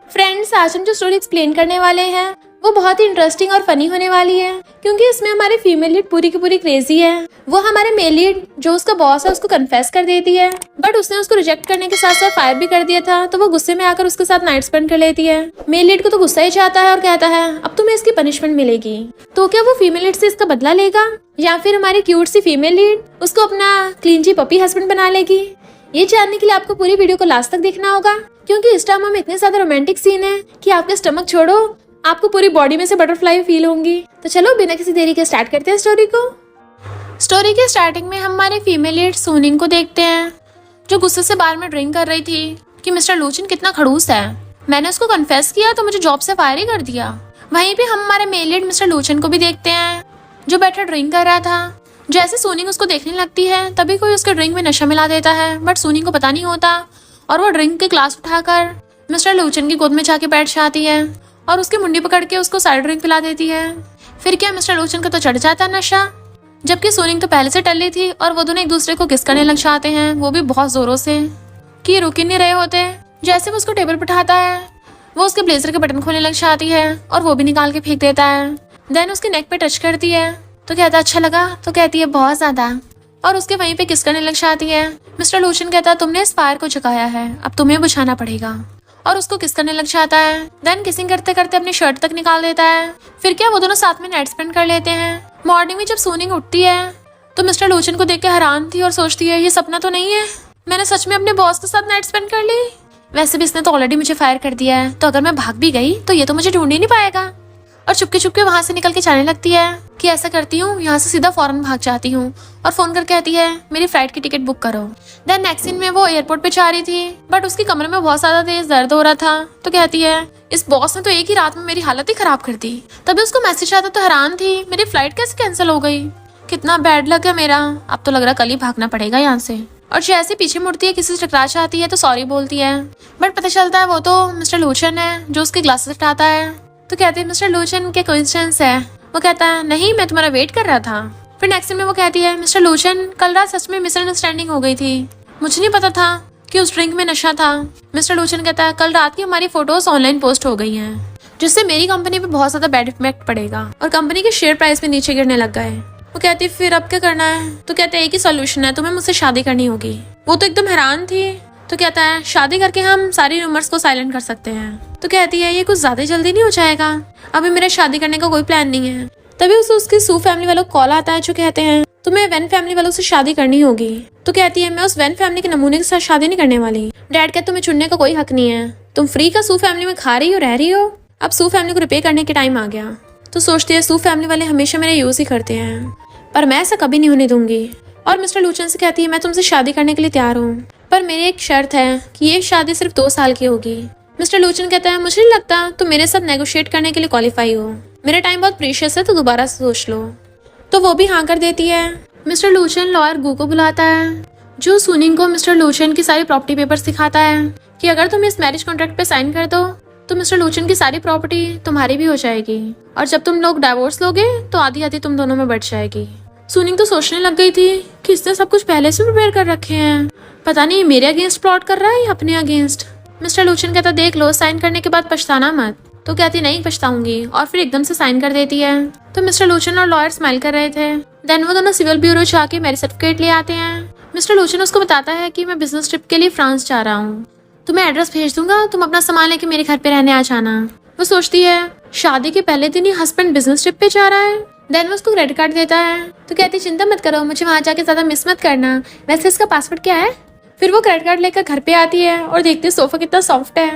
Friends, आज हम जो स्टोरी एक्सप्लेन करने वाले हैं वो बहुत ही इंटरेस्टिंग और फनी होने वाली है, क्योंकि इसमें हमारी फीमेल लीड पूरी की पूरी क्रेजी है। वो हमारे मेल लीड जो उसका बॉस है उसको कन्फेस कर देती है, बट उसने उसको रिजेक्ट करने के साथ साथ फायर भी कर दिया था, तो वो गुस्से में आकर उसके साथ नाइट स्पेंड कर लेती है। मेल लीड को तो गुस्सा ही चाहता है और कहता है अब तुम्हें इसकी पनिशमेंट मिलेगी। तो क्या वो फीमेल लीड से इसका बदला लेगा या फिर हमारी क्यूट सी फीमेल लीड उसको अपना क्लीनजी पपी हस्बैंड बना लेगी? ये जानने के लिए आपको पूरी वीडियो को लास्ट तक देखना होगा, क्योंकि इस टाइम में इतने ज्यादा रोमांटिक सीन है कि आपके स्टमक छोड़ो आपको पूरी बॉडी में से बटरफ्लाई फील होंगी। तो चलो बिना किसी देरी के स्टार्ट करते हैं स्टोरी को। स्टोरी के स्टार्टिंग में हम हमारे फीमेल लीड सोनिंग को देखते हैं, जो गुस्से से बार में ड्रिंक कर रही थी कि मिस्टर लूचिन कितना खड़ूस है, मैंने उसको कन्फेस किया तो मुझे जॉब से फायर ही कर दिया। वहीं पे हम हमारे मेल लीड मिस्टर लूचिन को भी देखते हैं, जो बैठा ड्रिंक कर रहा था। जैसे सोनिंग उसको देखने लगती है तभी कोई उसके ड्रिंक में नशा मिला देता है, बट सोनिंग को पता नहीं होता और वो ड्रिंक के ग्लास उठाकर मिस्टर लूचिन की गोद में जाके बैठ जाती है और उसकी मुंडी पकड़ के उसको साइड ड्रिंक पिला देती है। फिर क्या मिस्टर लूचिन को तो चढ़ जाता नशा, जबकि सोनिंग तो पहले से टल ली थी और वो दोनों एक दूसरे को किस करने लग जाते हैं, वो भी बहुत जोरों से कि रुक ही नहीं रहे होते। जैसे वो उसको टेबल पर उठाता है वो उसके ब्लेजर के बटन खोलने लग जाती है और वो भी निकाल के फेंक देता है। देन उसके नेक पे टच करती है तो कहता अच्छा लगा, तो कहती है बहुत ज्यादा, और उसके वहीं पे किस करने लग जाती है। मिस्टर लूचिन कहता तुमने इस फायर को जगाया है, अब तुम्हें बुझाना पड़ेगा, और उसको किस करने लग जाता है। देन किसिंग करते करते अपनी शर्ट तक निकाल देता है। फिर क्या वो दोनों साथ में नाइट स्पेंड कर लेते हैं। मॉर्निंग में जब सोनिंग उठती है तो मिस्टर लूचिन को देख के हैरान थी और सोचती है ये सपना तो नहीं है, मैंने सच में अपने बॉस के साथ नाइट स्पेंड कर ली। वैसे भी इसने तो ऑलरेडी मुझे फायर कर दिया है, तो अगर मैं भाग भी गई तो ये तो मुझे ढूंढ ही नहीं पाएगा। और चुपके चुपके वहां से निकल के जाने लगती है कि ऐसा करती हूँ यहाँ से सीधा फौरन भाग जाती हूँ, और फोन करके कहती है मेरी फ्लाइट की टिकट बुक करो। देन नेक्स्ट सीन में वो एयरपोर्ट पे जा रही थी, बट उसकी कमर में बहुत ज्यादा तेज दर्द हो रहा था, तो कहती है इस बॉस ने तो एक ही रात में मेरी हालत ही खराब कर दी। तभी उसको मैसेज आता तो हैरान थी मेरी फ्लाइट कैसे कैंसिल हो गई, कितना बैड लक है मेरा, अब तो लग रहा कल ही भागना पड़ेगा यहाँ से। और जैसे पीछे मुड़ती है किसी से टकरा जाती है तो सॉरी बोलती है, बट पता चलता है वो तो मिस्टर लूचिन है जो उसके ग्लासेस हटाता है। तो कहती है मिस्टर लूचिन क्या कोइंसिडेंस है? वो कहता है नहीं, मैं तुम्हारा वेट कर रहा था। फिर नेक्स्ट में वो कहती है मिस्टर लूचिन कल रात सच में मिसअंडरस्टैंडिंग हो गई थी, मुझे नहीं पता था कि उस ड्रिंक में नशा था। मिस्टर लूचिन कहता है कल रात की हमारी फोटोज ऑनलाइन पोस्ट हो गई हैं, जिससे मेरी कंपनी पे बहुत ज्यादा बैड इफेक्ट पड़ेगा और कंपनी के शेयर प्राइस भी नीचे गिरने लग गए। वो कहती फिर अब क्या करना है? तो कहते एक ही सोल्यूशन है, तुम्हें मुझसे शादी करनी होगी। वो तो एकदम हैरान थी, तो कहता है शादी करके हम सारी रूमर्स को साइलेंट कर सकते हैं। तो कहती है ये कुछ ज्यादा जल्दी नहीं हो जाएगा, अभी मेरा शादी करने का कोई प्लान नहीं है। तभी उसे उसकी सू फैमिली वालों को कॉल आता है जो कहते हैं तुम्हें वेन फैमिली वालों से शादी करनी होगी। तो कहती है मैं उस वेन फैमिली के नमूने के साथ शादी नहीं करने वाली, डैड कहते तुम्हें चुनने का कोई हक नहीं है, तुम फ्री का सू फैमिली में खा रही हो रह रही हो, अब सू फैमिली को रिपे करने के टाइम आ गया। तो सोचती है सू फैमिली वाले हमेशा मेरा यूज ही करते हैं, पर मैं ऐसा कभी नहीं होने दूंगी। और मिस्टर लूचिन से कहती है मैं तुमसे शादी करने के लिए तैयार हूँ, पर मेरी एक शर्त है कि ये शादी सिर्फ 2 साल की होगी। मिस्टर लूचिन कहता है मुझे नहीं लगता तुम मेरे साथ नेगोशिएट करने के लिए क्वालिफाई हो, मेरा टाइम बहुत प्रीशियस है, तो दोबारा सोच लो। तो वो भी हाँ कर देती है। मिस्टर लूचिन लॉयर गू को बुलाता है, जो सोनिंग को मिस्टर लूचिन की सारी प्रॉपर्टी पेपर्स दिखाता है कि अगर तुम इस मैरिज कॉन्ट्रैक्ट पे साइन कर दो तो मिस्टर लूचिन की सारी प्रॉपर्टी तुम्हारी भी हो जाएगी, और जब तुम लोग डाइवोर्स लोगे तो आधी आधी तुम दोनों में बढ़ जाएगी। सोनिंग तो सोचने लग गई थी कि इसने सब कुछ पहले से प्रिपेयर कर रखे हैं, पता नहीं मेरे अगेंस्ट प्लॉट कर रहा है या अपने अगेंस्ट। मिस्टर लूचिन कहता देख लो साइन करने के बाद पछताना मत। तो कहती नहीं पछताऊंगी, और फिर एकदम से साइन कर देती है। तो मिस्टर लूचिन और लॉयर स्माइल कर रहे थे। देन वो दोनों सिविल ब्यूरो जाके मैरिज सर्टिफिकेट ले आते हैं। मिस्टर लूचिन उसको बताता है कि मैं बिजनेस ट्रिप के लिए फ्रांस जा रहा हूँ, तुम्हें एड्रेस भेज दूंगा, तुम अपना सामान लेके मेरे घर पे रहने आ जाना। वो सोचती है शादी के पहले दिन ही हस्बैंड बिजनेस ट्रिप पे जा रहा है। देन वो उसको क्रेडिट कार्ड देता है, तो कहती चिंता मत करो, मुझे वहां जाके ज्यादा मिस मत करना, वैसे इसका पासवर्ड क्या है। फिर वो क्रेडिट कार्ड लेकर घर पे आती है और देखती है सोफा कितना सॉफ्ट है,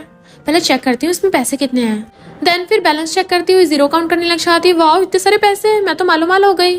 पहले चेक करती हूँ इसमें पैसे कितने हैं। देन फिर बैलेंस चेक करती हुई जीरो काउंट करने लग जाती है, वाह इतने सारे पैसे, मैं तो मालूम हो गई।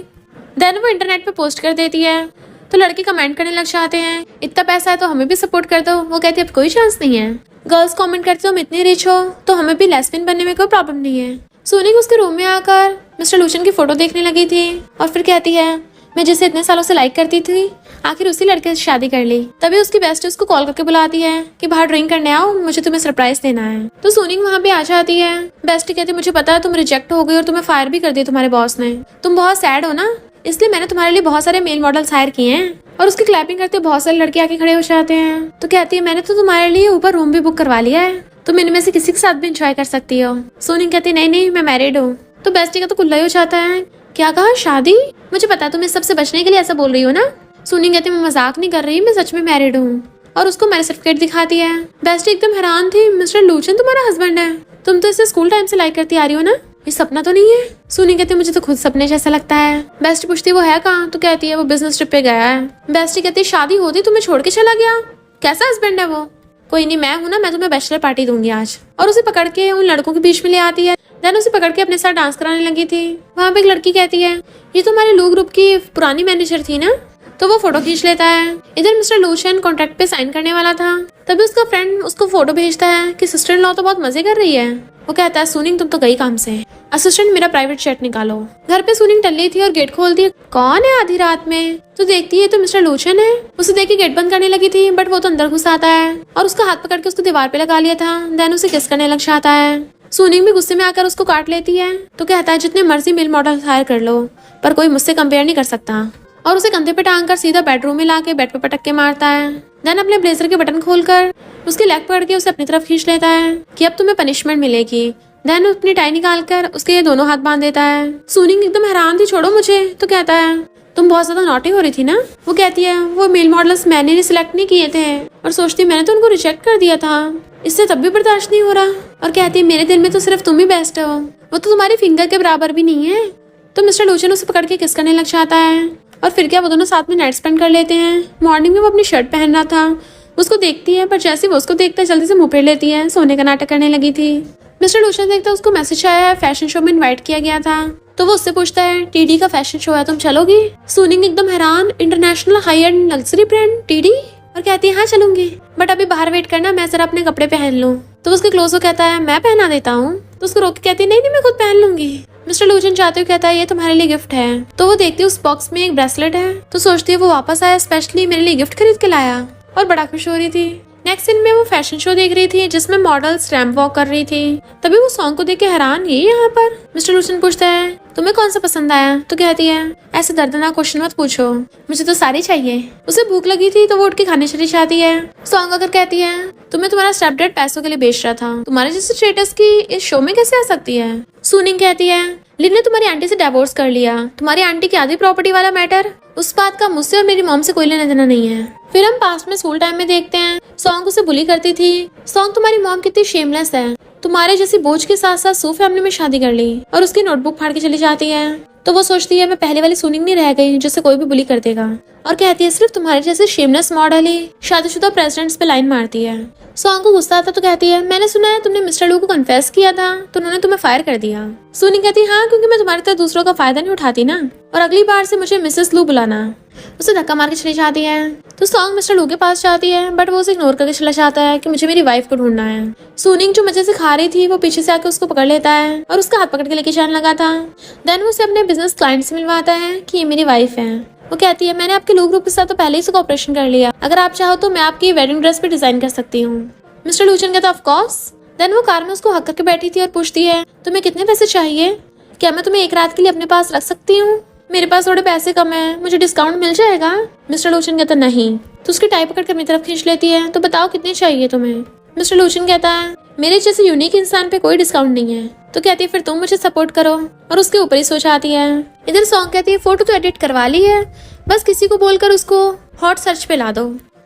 देन वो इंटरनेट पे पोस्ट कर देती है, तो लड़के कमेंट करने लग जाते हैं इतना पैसा है तो हमें भी सपोर्ट कर दो। वो कहती है अब कोई चांस नहीं है। गर्ल्स कमेंट करते हो तुम इतनी रिच हो तो हमें भी लेस्बियन बनने में कोई प्रॉब्लम नहीं है। सोनिंग उसके रूम में आकर मिस्टर लूचिन की फोटो देखने लगी थी और फिर कहती है मैं जिसे इतने सालों से लाइक करती थी आखिर उसी लड़के से शादी कर ली। तभी उसकी बेस्ट उसको कॉल करके बुलाती है कि बाहर ड्रिंक करने आओ, मुझे तुम्हें सरप्राइज देना है। तो सोनिंग वहाँ पे आ जाती है। बेस्ट कहती मुझे पता है तुम रिजेक्ट हो गई और तुम्हें फायर भी कर दिया तुम्हारे बॉस ने, तुम बहुत सैड हो ना, इसलिए मैंने तुम्हारे लिए बहुत सारे मेल मॉडल्स हायर किए हैं। और उसकी क्लैपिंग करते बहुत सारे लड़के आके खड़े हो जाते हैं। तो कहती है मैंने तो तुम्हारे लिए ऊपर रूम भी बुक करवा लिया है, तुम इनमें से किसी के साथ भी एंजॉय कर सकती हो। सोनिंग कहती नहीं नहीं मैं मैरिड हूँ। तो बेस्टी का तो कुल्ला ही हो जाता है। क्या कहा, शादी? मुझे पता है तुम इस सबसे बचने के लिए ऐसा बोल रही हो ना। सोनिंग कहती मैं मजाक नहीं कर रही, मैं सच में मैरिड हूँ। और उसको मैरिज सर्टिफिकेट दिखाती है। बेस्टी एकदम हैरान थी। मिस्टर लूचन तुम्हारा हस्बैंड है? तुम तो इसे स्कूल टाइम से लाइक करती आ रही हो ना, ये सपना तो नहीं है? सोनी कहती है मुझे तो खुद सपने जैसा लगता है। बेस्टी पूछती वो है कहाँ? तो कहती है वो बिजनेस ट्रिप पे गया है। बेस्टी कहती है शादी होती तुम्हें छोड़ के चला गया? कैसा हस्बैंड है वो? कोई नहीं, मैं हूँ ना, मैं तुम्हें बैचलर पार्टी दूंगी आज। और उसे पकड़ के उन लड़कों के बीच में ले आती है। देन उसे पकड़ के अपने साथ डांस कराने लगी थी। वहाँ पे एक लड़की कहती है ये तो हमारे लू ग्रुप की पुरानी मैनेजर थी ना। तो वो फोटो खींच लेता है। इधर मिस्टर लूशन कॉन्ट्रैक्ट पे साइन करने वाला था, तभी उसका फ्रेंड उसको फोटो भेजता है कि सिस्टर इन लॉ तो बहुत मजे कर रही है। वो कहता है सुनिंग तुम तो गई काम से, असिस्टेंट मेरा प्राइवेट जेट निकालो। घर पे सुनिंग टल्ली थी और गेट खोलती है। कौन है आधी रात में? तो देखती है तो मिस्टर लूशन है। उसे देख के गेट बंद करने लगी थी, बट वो तो अंदर घुस आता है और उसका हाथ पकड़ के उसको दीवार पे लगा लिया था। देन उसे किस करने लग जाता है। सुनिंग भी गुस्से में आकर उसको काट लेती है। तो कहता है जितने मर्जी मेल मॉडल हायर कर लो, पर कोई मुझसे कंपेयर नहीं कर सकता। और उसे कंधे पे टांग कर सीधा बेडरूम में लाके बेड पे पटक के मारता है। देन अपने ब्लेजर के बटन खोलकर उसकी लेग पकड़ के उसे अपनी तरफ खींच लेता है कि अब तुम्हें पनिशमेंट मिलेगी। देन अपनी टाई निकाल कर उसके ये दोनों हाथ बांध देता है। सुनिंग एकदम हैरान थी, छोड़ो मुझे। तो कहता है तुम बहुत ज्यादा नॉटी हो रही थी ना। वो कहती है वो मेल मॉडल्स मैंने सिलेक्ट नहीं किए थे, और सोचती मैंने तो उनको रिजेक्ट कर दिया था, इससे तब भी बर्दाश्त नहीं हो रहा। और कहती है मेरे दिल में तो सिर्फ तुम ही बेस्ट हो, वो तो तुम्हारी फिंगर के बराबर भी नहीं है। तो मिस्टर लूचन उसे पकड़ के किस करने लग जाता है। और फिर क्या वो दोनों साथ में नाइट स्पेंड कर लेते हैं। मॉर्निंग में वो अपनी शर्ट पहन रहा था, उसको देखती है, पर जैसे वो उसको देखता है जल्दी से मुंह फेर लेती है। सोने का नाटक करने लगी थी। मिस्टर लूशन देखता है उसको मैसेज आया है, फैशन शो में इनवाइट किया गया था। तो वो उससे पूछता है टीडी का फैशन शो है, तुम चलोगी? सुनिंग एकदम हैरान, international high and luxury brand TD? और कहती है हाँ चलूंगी, बट अभी बाहर वेट करना, मैं जरा अपने कपड़े पहन लूं। तो उसके क्लोज वो कहता है मैं पहना देता हूँ। तो उसको रोक के कहती है नहीं नहीं मैं खुद पहन लूंगी। मिस्टर लूचन चाहते हुए कहता है ये तुम्हारे लिए गिफ्ट है। तो वो देखती है उस बॉक्स में एक ब्रेसलेट है। तो सोचती है वो वापस आया, स्पेशली मेरे लिए गिफ्ट खरीद के लाया, और बड़ा खुश हो रही थी। नेक्स्ट सीन में वो फैशन शो देख रही थी जिसमें मॉडल्स रैंप वॉक कर रही थी। तभी वो सॉन्ग को देख के हैरान, ये यहाँ पर? मिस्टर लूचन पूछता है तुम्हें कौन सा पसंद आया? तो कहती है ऐसे दर्दनाक क्वेश्चन मत पूछो, मुझे तो सारी चाहिए। उसे भूख लगी थी तो वो उठ के खाने चली जाती है। सॉन्ग अगर कहती है तुम्हें तुम्हारा स्टेपडैड पैसों के लिए बेच रहा था, तुम्हारे जैसे स्टेटस की इस शो में कैसे आ सकती है? सुनिंग कहती है लिन ने तुम्हारी आंटी से डिवोर्स कर लिया, तुम्हारी आंटी की आधी प्रॉपर्टी वाला मैटर, उस बात का मुझसे और मेरी मॉम से कोई लेना देना नहीं है। फिर हम पास्ट में स्कूल टाइम में देखते हैं सॉन्ग उसे बुली करती थी। सॉन्ग तुम्हारी मॉम कितनी शेमलेस है, तुम्हारे जैसी बोझ के साथ साथ सू फैमिली में शादी कर ली, और उसकी नोटबुक फाड़ के चली जाती है। तो वो सोचती है मैं पहले वाली सुनिंग नहीं रह गई जिससे कोई भी बुली कर देगा, और कहती है सिर्फ तुम्हारे जैसे शेमलेस मॉडल ही शादीशुदा प्रेसिडेंट्स पे लाइन मारती है। सॉन्ग को गुस्सा आता तो कहती है मैंने सुना है तुमने मिस्टर लू को कन्फेस किया था तो उन्होंने तुम्हें फायर कर दिया। सुनिंग कहती हाँ क्योंकि मैं तुम्हारी तरह दूसरों का फायदा नहीं उठाती ना, और अगली बार से मुझे मिसेस लू बुलाना। उसे धक्का मार के चली जाती है। तो सॉन्ग मिस्टर लू के पास जाती है, बट वो उसे इग्नोर करके चला जाता है कि मुझे मेरी वाइफ को ढूंढना है। सुनिंग जो मजे से खा रही थी वो पीछे से आके उसको पकड़ लेता है और उसका हाथ पकड़ के लेके जाने लगा था। देन वो उसे अपने बिजनेस क्लाइंट से मिलवाता है कि ये मेरी वाइफ है। वो कहती है मैंने आपके लू ग्रुप के साथ तो पहले ही से कॉपरेशन कर लिया, अगर आप चाहो तो मैं आपकी वेडिंग ड्रेस भी डिजाइन कर सकती हूँ। मिस्टर लूचन कहता ऑफ कोर्स। देन वो कार में उसको हक करके बैठी थी और पूछती है तुम्हें कितने पैसे चाहिए, क्या मैं तुम्हें एक रात के लिए अपने पास रख सकती हूँ? मेरे पास थोड़े पैसे कम है, मुझे डिस्काउंट मिल जाएगा? मिस्टर लूचन कहता नहीं। तो उसकी टाई पकड़ कर अपनी तरफ खींच लेती है। तो बताओ कितने चाहिए तुम्हें? मिस्टर लूचन कहता है मेरे जैसे यूनिक इंसान पे कोई डिस्काउंट नहीं है। तो कहती है फिर तुम मुझे सपोर्ट करो, और उसके ऊपर ही सो जाती है। इधर सॉन्ग कहती है फोटो तो एडिट करवा ली है, बस किसी को बोलकर उसको हॉट सर्च पे ला दो,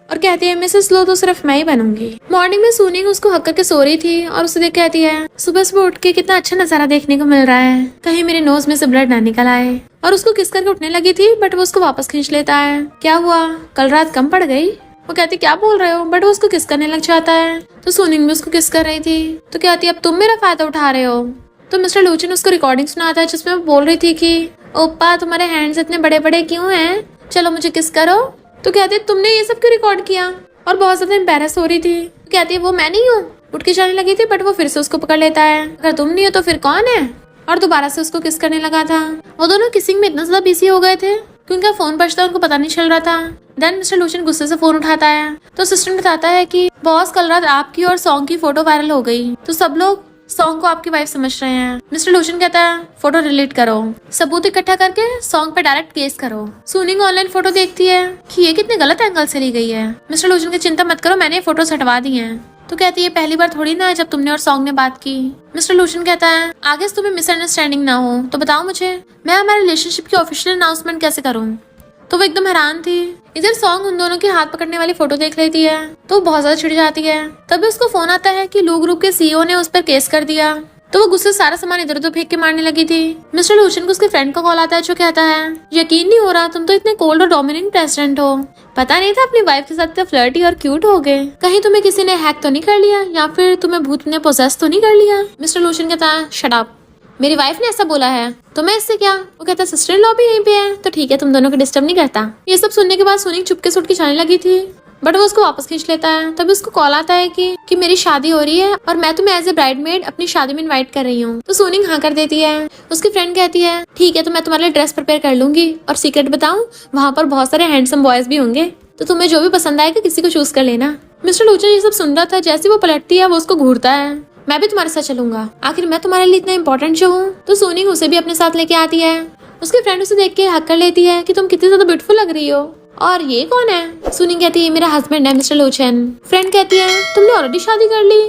और कहती है मिसेस लो तो सिर्फ मैं ही बनूंगी। मॉर्निंग में सुनिंग उसको हक करके सो रही थी और उसे देख कहती है सुबह सुबह उठ के कितना अच्छा नजारा देखने को मिल रहा है, कहीं मेरे नोज में से ब्लड ना निकल आए। और उसको किस करके उठने लगी थी, बट वो उसको वापस खींच लेता है। क्या हुआ, कल रात कम पड़ गई? वो कहती क्या बोल रहे हो, बट वो उसको किस करने लग जाता है। तो सुनिंग भी उसको किस कर रही थी। तो कहती अब तुम मेरा फायदा उठा रहे हो। तो मिस्टर लूचन उसको रिकॉर्डिंग सुनाता है जिसमें वो बोल रही थी कि ओप्पा तुम्हारे हैंड्स इतने बड़े बड़े क्यों हैं, चलो मुझे किस करो। तो कहती है तुमने ये सब क्यों रिकॉर्ड किया, और बहुत ज्यादा एम्बैरेस हो रही थी। तो कहती है वो मैं नहीं हूँ। उठ के जाने लगी थी, बट वो फिर से उसको पकड़ लेता है। अगर तुम नहीं हो तो फिर कौन है, और दोबारा से उसको किस करने लगा था। वो दोनों किसिंग में इतना ज्यादा बिजी हो गए थे कि उनका फोन बजता उनको पता नहीं चल रहा था। देन मिस्टर लूचन गुस्से से फोन उठाता है। तो असिस्टेंट बताता है कि बॉस कल रात आपकी और सॉन्ग की फोटो वायरल हो गई, तो सब लोग सॉन्ग को आपकी वाइफ समझ रहे हैं। मिस्टर लूचन कहता है फोटो डिलीट करो, सबूत इकट्ठा करके सॉन्ग पे डायरेक्ट केस करो। सुनिंग ऑनलाइन फोटो देखती है कि ये कितने गलत एंगल से ली गई है। मिस्टर लूचन की चिंता मत करो, मैंने फोटोज हटवा दी हैं। तो कहती है पहली बार थोड़ी ना है जब तुमने और सॉन्ग ने बात की। मिस्टर लूशन कहता है आगे से तुम्हें मिसअंडरस्टैंडिंग ना हो तो बताओ मुझे, मैं हमारे रिलेशनशिप की ऑफिशियल अनाउंसमेंट कैसे करूँ। तो वो एकदम हैरान थी। इधर सॉन्ग उन दोनों के हाथ पकड़ने वाली फोटो देख लेती है तो वो बहुत ज्यादा चिढ़ जाती है। तभी उसको फोन आता है कि लू ग्रुप के सीईओ ने उस पर केस कर दिया। तो वो गुस्से से सारा सामान इधर उधर फेंक के मारने लगी थी। मिस्टर लूशन को उसके फ्रेंड का कॉल आता है जो कहता है यकीन नहीं हो रहा तुम तो इतने कोल्ड और डोमिनेंट प्रेसिडेंट हो। पता नहीं था अपनी वाइफ के साथ इतने फ्लर्टी और क्यूट हो गए। कहीं तुम्हें किसी ने हैक तो नहीं कर लिया या फिर तुम्हें भूत ने पोजेस तो नहीं कर लिया। मिस्टर लूशन कहता है शट अप, मेरी वाइफ ने ऐसा बोला है तो मैं इससे क्या। वो कहता है सिस्टर इन लॉ भी यहीं पे है तो ठीक है, तुम दोनों को डिस्टर्ब नहीं करता। ये सब सुनने के बाद सोनिक चुपके से उठ के जाने लगी थी बट वो उसको वापस खींच लेता है। तभी उसको कॉल आता है कि मेरी शादी हो रही है और मैं तुम्हें एज ए ब्राइडमेड अपनी शादी में इनवाइट कर रही हूँ। तो सोनिक हाँ कर देती है। उसकी फ्रेंड कहती है ठीक है तो मैं तुम्हारे लिए ड्रेस प्रिपेयर कर लूंगी और सीक्रेट बताऊं वहाँ पर बहुत सारे हैंडसम बॉयज भी होंगे तो तुम्हें जो भी पसंद आएगा किसी को चूज कर लेना। मिस्टर लूचन ये सब सुन रहा था। जैसे वो पलटती है वो उसको घूरता है, मैं भी तुम्हारे साथ चलूंगा, आखिर मैं तुम्हारे लिए इतना इंपॉर्टेंट जो हूँ। तो सोनिक उसे भी अपने साथ लेके आती है। उसकी फ्रेंड उसे देख के हक कर लेती है कि तुम कितनी ज्यादा ब्यूटीफुल लग रही हो। और ये कौन है? सोनिक कहती है मेरा हस्बैंड है मिस्टर लूचन। फ्रेंड कहती है तुमने ऑलरेडी शादी कर ली,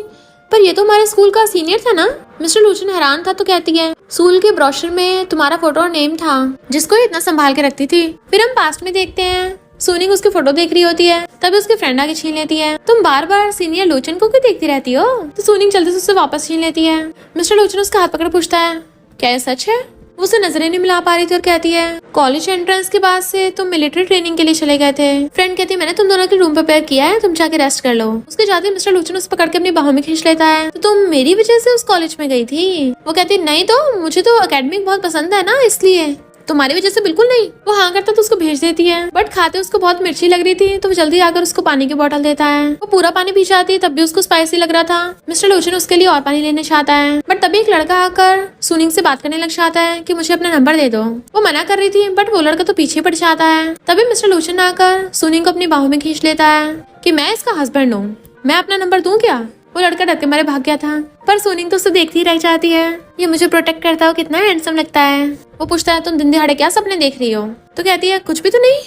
पर ये तो हमारे स्कूल का सीनियर था ना। मिस्टर लूचन हैरान था तो कहती है स्कूल के ब्रोशर में तुम्हारा फोटो और नेम था जिसको इतना संभाल के रखती थी। फिर हम पास्ट में देखते हैं सोनिक उसकी फोटो देख रही होती है तभी उसकी फ्रेंड आगे छीन लेती है तुम बार बार सीनियर लोचन को क्यों देखती रहती हो। तो सोनिक जल्दी से उससे वापस छीन लेती है। मिस्टर लोचन उसका हाथ पकड़ पूछता है क्या ये सच है। वो उसे नजरें नहीं मिला पा रही थी और कहती है कॉलेज एंट्रेंस के बाद से तुम मिलिट्री ट्रेनिंग के लिए चले गए थे। फ्रेंड कहती है मैंने तुम दोनों के रूम प्रिपेयर किया है, तुम जाके रेस्ट कर लो। उसके जाते मिस्टर लोचन उसे पकड़ के अपनी बाहों में खींच लेता है तो तुम मेरी वजह से उस कॉलेज में गई थी। वो कहती नहीं तो मुझे तो एकेडमिक बहुत पसंद है ना इसलिए, तुम्हारी वजह से बिल्कुल नहीं। वो हाँ करता तो उसको भेज देती है बट खाते उसको बहुत मिर्ची लग रही थी तो वो जल्दी आकर उसको पानी की बोतल देता है। वो पूरा पानी पी जाती है तब भी उसको स्पाइसी लग रहा था। मिस्टर लोचन उसके लिए और पानी लेने चाहता है बट तभी एक लड़का आकर सोनिक से बात करने लग जाता है कि मुझे अपना नंबर दे दो। वो मना कर रही थी बट वो लड़का तो पीछे पड़ जाता है। तभी मिस्टर लोचन आकर सोनिक को अपनी बाहों में खींच लेता है कि मैं इसका हस्बैंड हूँ, मैं अपना नंबर दूं क्या। वो लड़का डर के मारे भाग गया था पर सोनिक तो उसे देखती ही रह जाती है। ये मुझे प्रोटेक्ट करता हो कितना हैंडसम लगता है। वो पूछता है तुम दिन दिहाड़े क्या सपने देख रही हो। तो कहती है कुछ भी तो नहीं,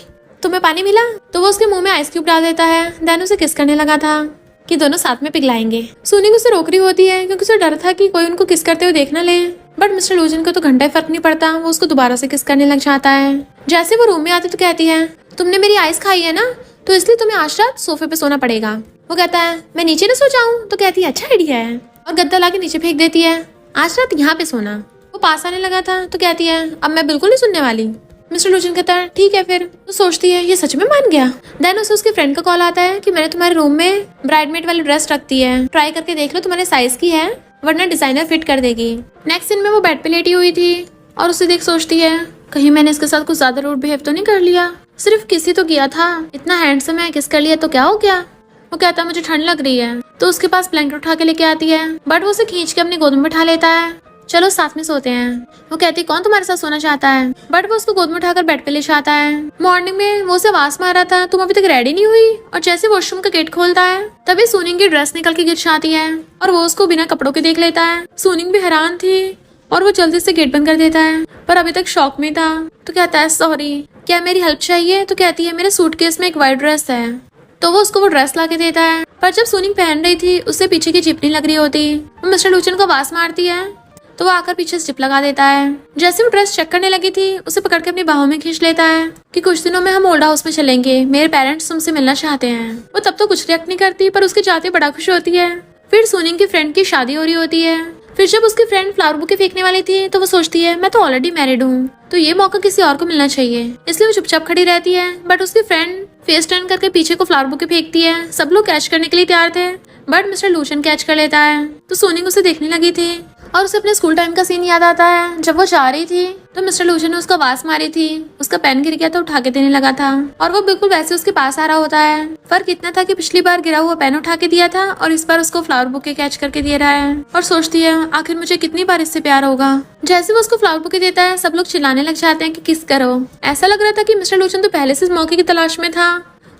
तुम्हें पानी मिला। तो वो उसके मुंह में आइस क्यूब डाल देता है। देन उसे किस करने लगा था कि दोनों साथ में पिघलाएंगे। सोनिक उसे रोक रही होती है क्योंकि उसे डर था कि कोई उनको किस करते हुए देख ना ले बट मिस्टर लोचन को तो घंटा ही फर्क नहीं पड़ता। वो उसको दोबारा से किस करने लग जाता है। जैसे वो रूम में आती तो कहती है तुमने मेरी आइस खाई है ना तो इसलिए तुम्हें आज रात सोफे पे सोना पड़ेगा। वो कहता है मैं नीचे ना सो जाऊं। तो कहती है अच्छा आइडिया है और गद्दा लाके नीचे फेंक देती है। आज रात यहाँ पे सोना। वो पास आने लगा था तो कहती है अब मैं बिल्कुल नहीं सुनने वाली। मिस्टर लोचन कहता है ठीक है फिर। तो सोचती है ये सच में मान गया। देन उसे उसके फ्रेंड का कॉल आता है कि मैंने तुम्हारे रूम में ब्राइडमेड वाली ड्रेस रख दी है, ट्राई करके देख लो तुम्हारे साइज की है वरना डिजाइनर फिट कर देगी। नेक्स्ट दिन में वो बेड पे लेटी हुई थी और उसे देख सोचती है कहीं मैंने इसके साथ कुछ ज्यादा रूड बिहेव तो नहीं कर लिया। सिर्फ किसी तो किया था, इतना हैंडसम है, किस कर लिया तो क्या हो गया। वो कहता है मुझे ठंड लग रही है तो उसके पास ब्लैंकेट उठा के लेके आती है बट वो उसे खींच के अपनी गोद में बैठा लेता है। चलो साथ में सोते हैं। वो कहती कौन तुम्हारे साथ सोना चाहता है बट वो उसको गोद में उठाकर बेड पे ले जाता है। मॉर्निंग में वो उसे आवाज मार रहा था तुम अभी तक रेडी नहीं हुई और जैसे वॉशरूम का गेट खोलता है तभी सोनिक की ड्रेस निकल के गिर जाती है और वो उसको बिना कपड़ों के देख लेता है। सोनिक भी हैरान थी और वो जल्दी से गेट बंद कर देता है पर अभी तक शॉक में था। तो कहता है सॉरी क्या मेरी हेल्प चाहिए। तो कहती है मेरे सूटकेस में एक वाइट ड्रेस है। तो वो उसको वो ड्रेस ला के देता है पर जब सोनिक पहन रही थी उससे पीछे की जिप नहीं लग रही होती। वो मिस्टर लूचन को आवाज मारती है तो वो आकर पीछे जिप लगा देता है। जैसे वो ड्रेस चेक करने लगी थी उसे पकड़ के अपनी बाहों में खींच लेता है कि कुछ दिनों में हम ओल्ड हाउस में चलेंगे, मेरे पेरेंट्स तुमसे मिलना चाहते हैं। वो तब तो कुछ रिएक्ट नहीं करती पर उसके जाते बड़ा खुश होती है। फिर सोनिक की फ्रेंड की शादी हो रही होती है। फिर जब उसकी फ्रेंड फ्लावर बुके फेंकने वाली थी तो वो सोचती है मैं तो ऑलरेडी मैरिड हूँ तो ये मौका किसी और को मिलना चाहिए, इसलिए वो चुपचाप खड़ी रहती है। बट उसकी फ्रेंड फेस टर्न करके पीछे को फ्लावर बुके फेंकती है। सब लोग कैच करने के लिए तैयार थे बट मिस्टर लूचन कैच कर लेता है। तो सोनिक उसे देखने लगी थी और उसे अपने स्कूल टाइम का सीन याद आता है। जब वो जा रही थी तो मिस्टर लूचन ने उसको आवाज मारी थी, उसका पेन गिर गया तो उठा के देने लगा था और वो बिल्कुल वैसे उसके पास आ रहा होता है। फर्क इतना था कि पिछली बार गिरा हुआ पेन उठा के दिया था और इस बार उसको फ्लावर बुके कैच करके दे रहा है और सोचती है आखिर मुझे कितनी बार इससे प्यार होगा। जैसे वो उसको फ्लावर बुके देता है सब लोग चिल्लाने लग जाते हैं कि किस करो। ऐसा लग रहा था कि मिस्टर लूचन तो पहले से इस मौके की तलाश में था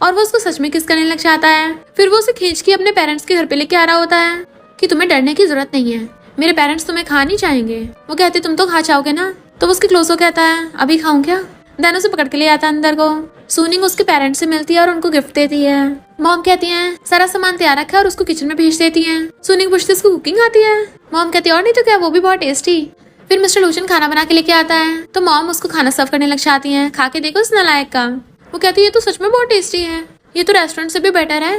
और वो उसको सच में किस करने लग जाता है। फिर वो उसे खींच के अपने पेरेंट्स के घर पे लेके आ रहा होता है कि तुम्हें डरने की जरूरत नहीं है, मेरे पेरेंट्स तुम्हें खा नहीं चाहेंगे। वो कहते तुम तो खा चाहोगे ना। तो वो उसके क्लोज हो कहता है अभी खाऊं क्या। देन उसे पकड़ के ले आता अंदर को। सुनिंग उसके पेरेंट्स से मिलती है और उनको गिफ्ट देती है। मॉम कहती है सारा सामान तैयार रखा है और उसको किचन में भेज देती है। सुनिंग पूछती है इसको कुकिंग आती है? मॉम कहती है और नहीं तो क्या, वो भी बहुत टेस्टी। फिर मिस्टर लूशन खाना बना के लेके आता है तो मॉम उसको खाना सर्व करने लग जाती है। खा के देखो इस नालायक का। वो कहती है ये तो सच में बहुत टेस्टी है, ये तो रेस्टोरेंट से भी बेटर है।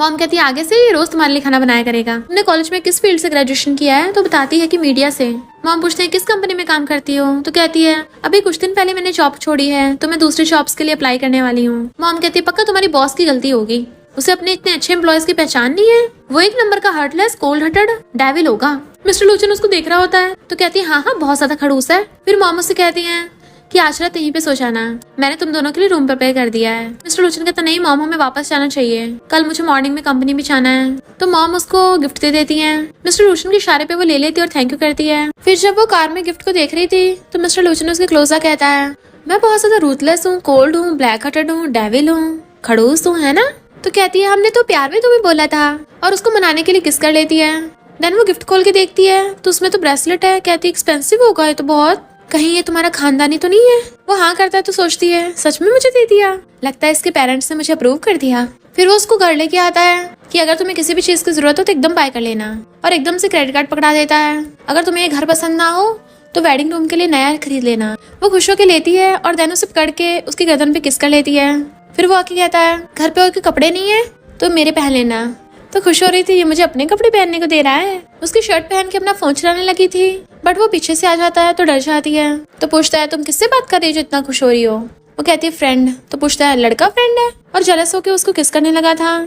मॉम कहती है आगे से ये रोज तुम्हारे लिए खाना बनाया करेगा। तुमने कॉलेज में किस फील्ड से ग्रेजुएशन किया है? तो बताती है कि मीडिया से। मॉम पूछते हैं किस कंपनी में काम करती हो? तो कहती है अभी कुछ दिन पहले मैंने जॉब छोड़ी है तो मैं दूसरी जॉब्स के लिए अप्लाई करने वाली हूँ। मॉम कहती है पक्का तुम्हारी बॉस की गलती होगी, उसे अपने इतने अच्छे एम्प्लॉयज की पहचान नहीं है, वो एक नंबर का हार्टलेस कोल्ड हार्टेड डेविल होगा। मिस्टर लूचन उसको देख रहा होता है तो कहती है हाँ बहुत ज्यादा खड़ूस है। फिर मॉम उससे कहती है कि आज रात यहीं पे सो जाना, मैंने तुम दोनों के लिए रूम प्रिपेयर कर दिया है। मिस्टर लूचन कहता नहीं मॉम हमें वापस जाना चाहिए, कल मुझे मॉर्निंग में कंपनी भी जाना है। तो मॉम उसको गिफ्ट दे देती है। मिस्टर लूचन के इशारे पे वो ले लेती है और थैंक यू करती है। फिर जब वो कार में गिफ्ट को देख रही थी तो मिस्टर लूचन उसके क्लोज कहता है मैं बहुत ज्यादा रूथलेस हूँ, कोल्ड हूँ, ब्लैक हार्टेड हूँ, डेविल हूँ, खड़ूस हूँ, है ना? तो कहती है हमने तो प्यार में तुम्हें बोला था, और उसको मनाने के लिए किस कर लेती है। देन वो गिफ्ट खोल के देखती है तो उसमें तो ब्रेसलेट है। कहती है एक्सपेंसिव होगा ये तो बहुत, कहीं ये तुम्हारा खानदानी तो नहीं है? वो हाँ करता है तो सोचती है सच में मुझे दे दिया, लगता है इसके पेरेंट्स ने मुझे अप्रूव कर दिया। फिर वो उसको घर लेके आता है कि अगर तुम्हें किसी भी चीज की जरूरत हो तो एकदम बाय कर लेना, और एकदम से क्रेडिट कार्ड पकड़ा देता है। अगर तुम्हें ये घर पसंद ना हो तो वेडिंग रूम के लिए नया खरीद लेना। वो खुश होकर लेती है और देन उसे पकड़ के उसकी गर्दन पे किस कर लेती है। फिर वो आके कहता है घर पे और के कपड़े नहीं है तो मेरे पहन लेना। तो खुश हो रही थी ये मुझे अपने कपड़े पहनने को दे रहा है। उसकी शर्ट पहन के अपना फोन चलाने लगी थी बट वो पीछे से आ जाता है तो डर जाती है। तो पूछता है तुम किससे बात कर रही हो जो इतना खुश हो रही हो? वो कहती है फ्रेंड। तो पूछता है लड़का फ्रेंड है? और जेलस होकर उसको किस करने लगा था।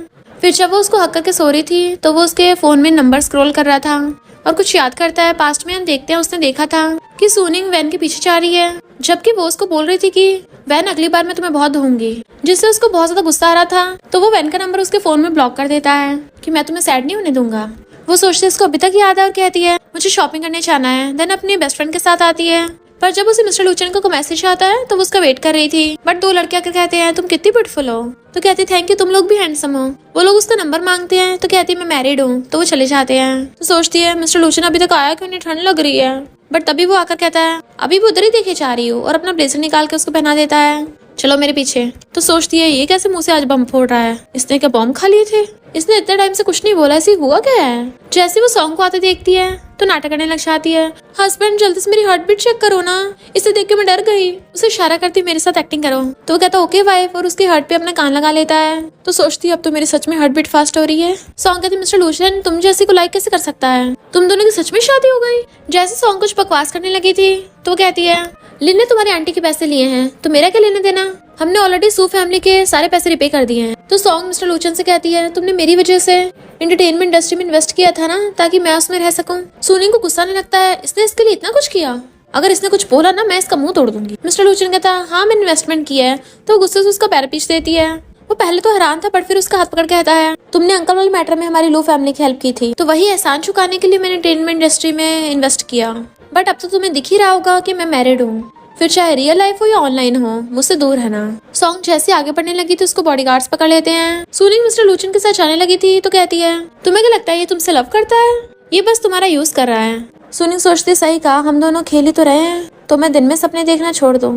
फिर जब वो उसको हक करके सो रही थी तो वो उसके फोन में नंबर स्क्रॉल कर रहा था और कुछ याद करता है। पास्ट में हम देखते हैं उसने देखा था कि सुनिंग वैन के पीछे जा रही है, जबकि वो उसको बोल रही थी कि वैन अगली बार मैं तुम्हें बहुत धोऊंगी, जिससे उसको बहुत ज्यादा गुस्सा आ रहा था। तो वो वैन का नंबर उसके फोन में ब्लॉक कर देता है कि मैं तुम्हें सैड नहीं होने दूंगा। वो सोचती है इसको अभी तक याद है और कहती है मुझे शॉपिंग करने जाना है। देन अपनी बेस्ट फ्रेंड के साथ आती है, पर जब उसे मिस्टर लूचन को मैसेज आता है तो वो उसका वेट कर रही थी। बट दो लड़के आकर कहते हैं तुम कितनी ब्यूटीफुल हो। तो कहती है थैंक यू, तुम लोग भी हैंडसम हो। वो लोग उसका नंबर मांगते हैं तो कहती है मैं मैरिड हूँ। तो वो चले जाते हैं। तो सोचती है मिस्टर लूचन अभी तक आया क्यों नहीं, ठंड लग रही है। बट तभी वो आकर कहता है अभी वो उधर ही देखे जा रही हूँ, और अपना ब्लेजर निकाल के उसको पहना देता है, चलो मेरे पीछे। तो सोचती है ये कैसे मुंह से आज बम फोड़ रहा है, इसने क्या बॉम्ब खा लिए थे? इसने इतने टाइम से कुछ नहीं बोला, ऐसे हुआ क्या है? जैसे वो सॉन्ग को आते देखती है तो नाटक करने लग जाती है। हस्बैंड जल्दी से मेरी हार्ट बीट चेक करो ना, इसे देख के मैं डर गई। उसे इशारा करती मेरे साथ एक्टिंग करो। तो वो कहता ओके वाइफ, और उसकी हार्ट पे अपना कान लगा लेता है। तो सोचती है अब तो मेरी सच में हार्ट बीट फास्ट हो रही है। सॉन्ग कहती मिस्टर लूशन तुम जैसी को लाइक कैसे कर सकता है, तुम दोनों की सच में शादी हो गई। जैसे सॉन्ग कुछ बकवास करने लगी थी तो वो कहती है लिन ने तुम्हारी आंटी के पैसे लिए हैं तो मेरा क्या लेने देना, हमने ऑलरेडी सू फैमिली के सारे पैसे रिपे कर दिए हैं। तो सॉन्ग मिस्टर लूचन से कहती है तुमने मेरी वजह से एंटरटेनमेंट इंडस्ट्री में इन्वेस्ट किया था ना, ताकि मैं उसमें रह सकूं। सुनिंग को गुस्सा नहीं लगता है, इसने इसके लिए इतना कुछ किया, अगर इसने कुछ बोला ना मैं इसका मुंह तोड़ दूंगी। मिस्टर लूचन कहता हाँ मैंने इन्वेस्टमेंट किया है। तो वो गुस्से से उसका पैर पीछ देती है। वो पहले तो हैरान था बट फिर उसका हाथ पकड़ कहता है तुमने अंकल वाले मैटर में हमारी लो फैमिली की हेल्प की थी, तो वही एहसान चुकाने के लिए मैंने एंटरटेनमेंट इंडस्ट्री में इन्वेस्ट किया। बट अब तो तुम्हें दिख ही रहा होगा कि मैं मैरिड हूँ, फिर चाहे रियल लाइफ हो या ऑनलाइन हो मुझसे दूर है ना। सॉन्ग जैसे आगे बढ़ने लगी थी उसको बॉडीगार्ड्स पकड़ लेते हैं। सुनिंग मिस्टर लूचन के साथ जाने लगी थी तो कहती है तुम्हें क्या लगता है ये तुमसे लव करता है, ये बस तुम्हारा यूज कर रहा है। सुनिंग सोचती सही कहा, हम दोनों खेल ही तो रहे हैं, तो मैं दिन में सपने देखना छोड़ दूं।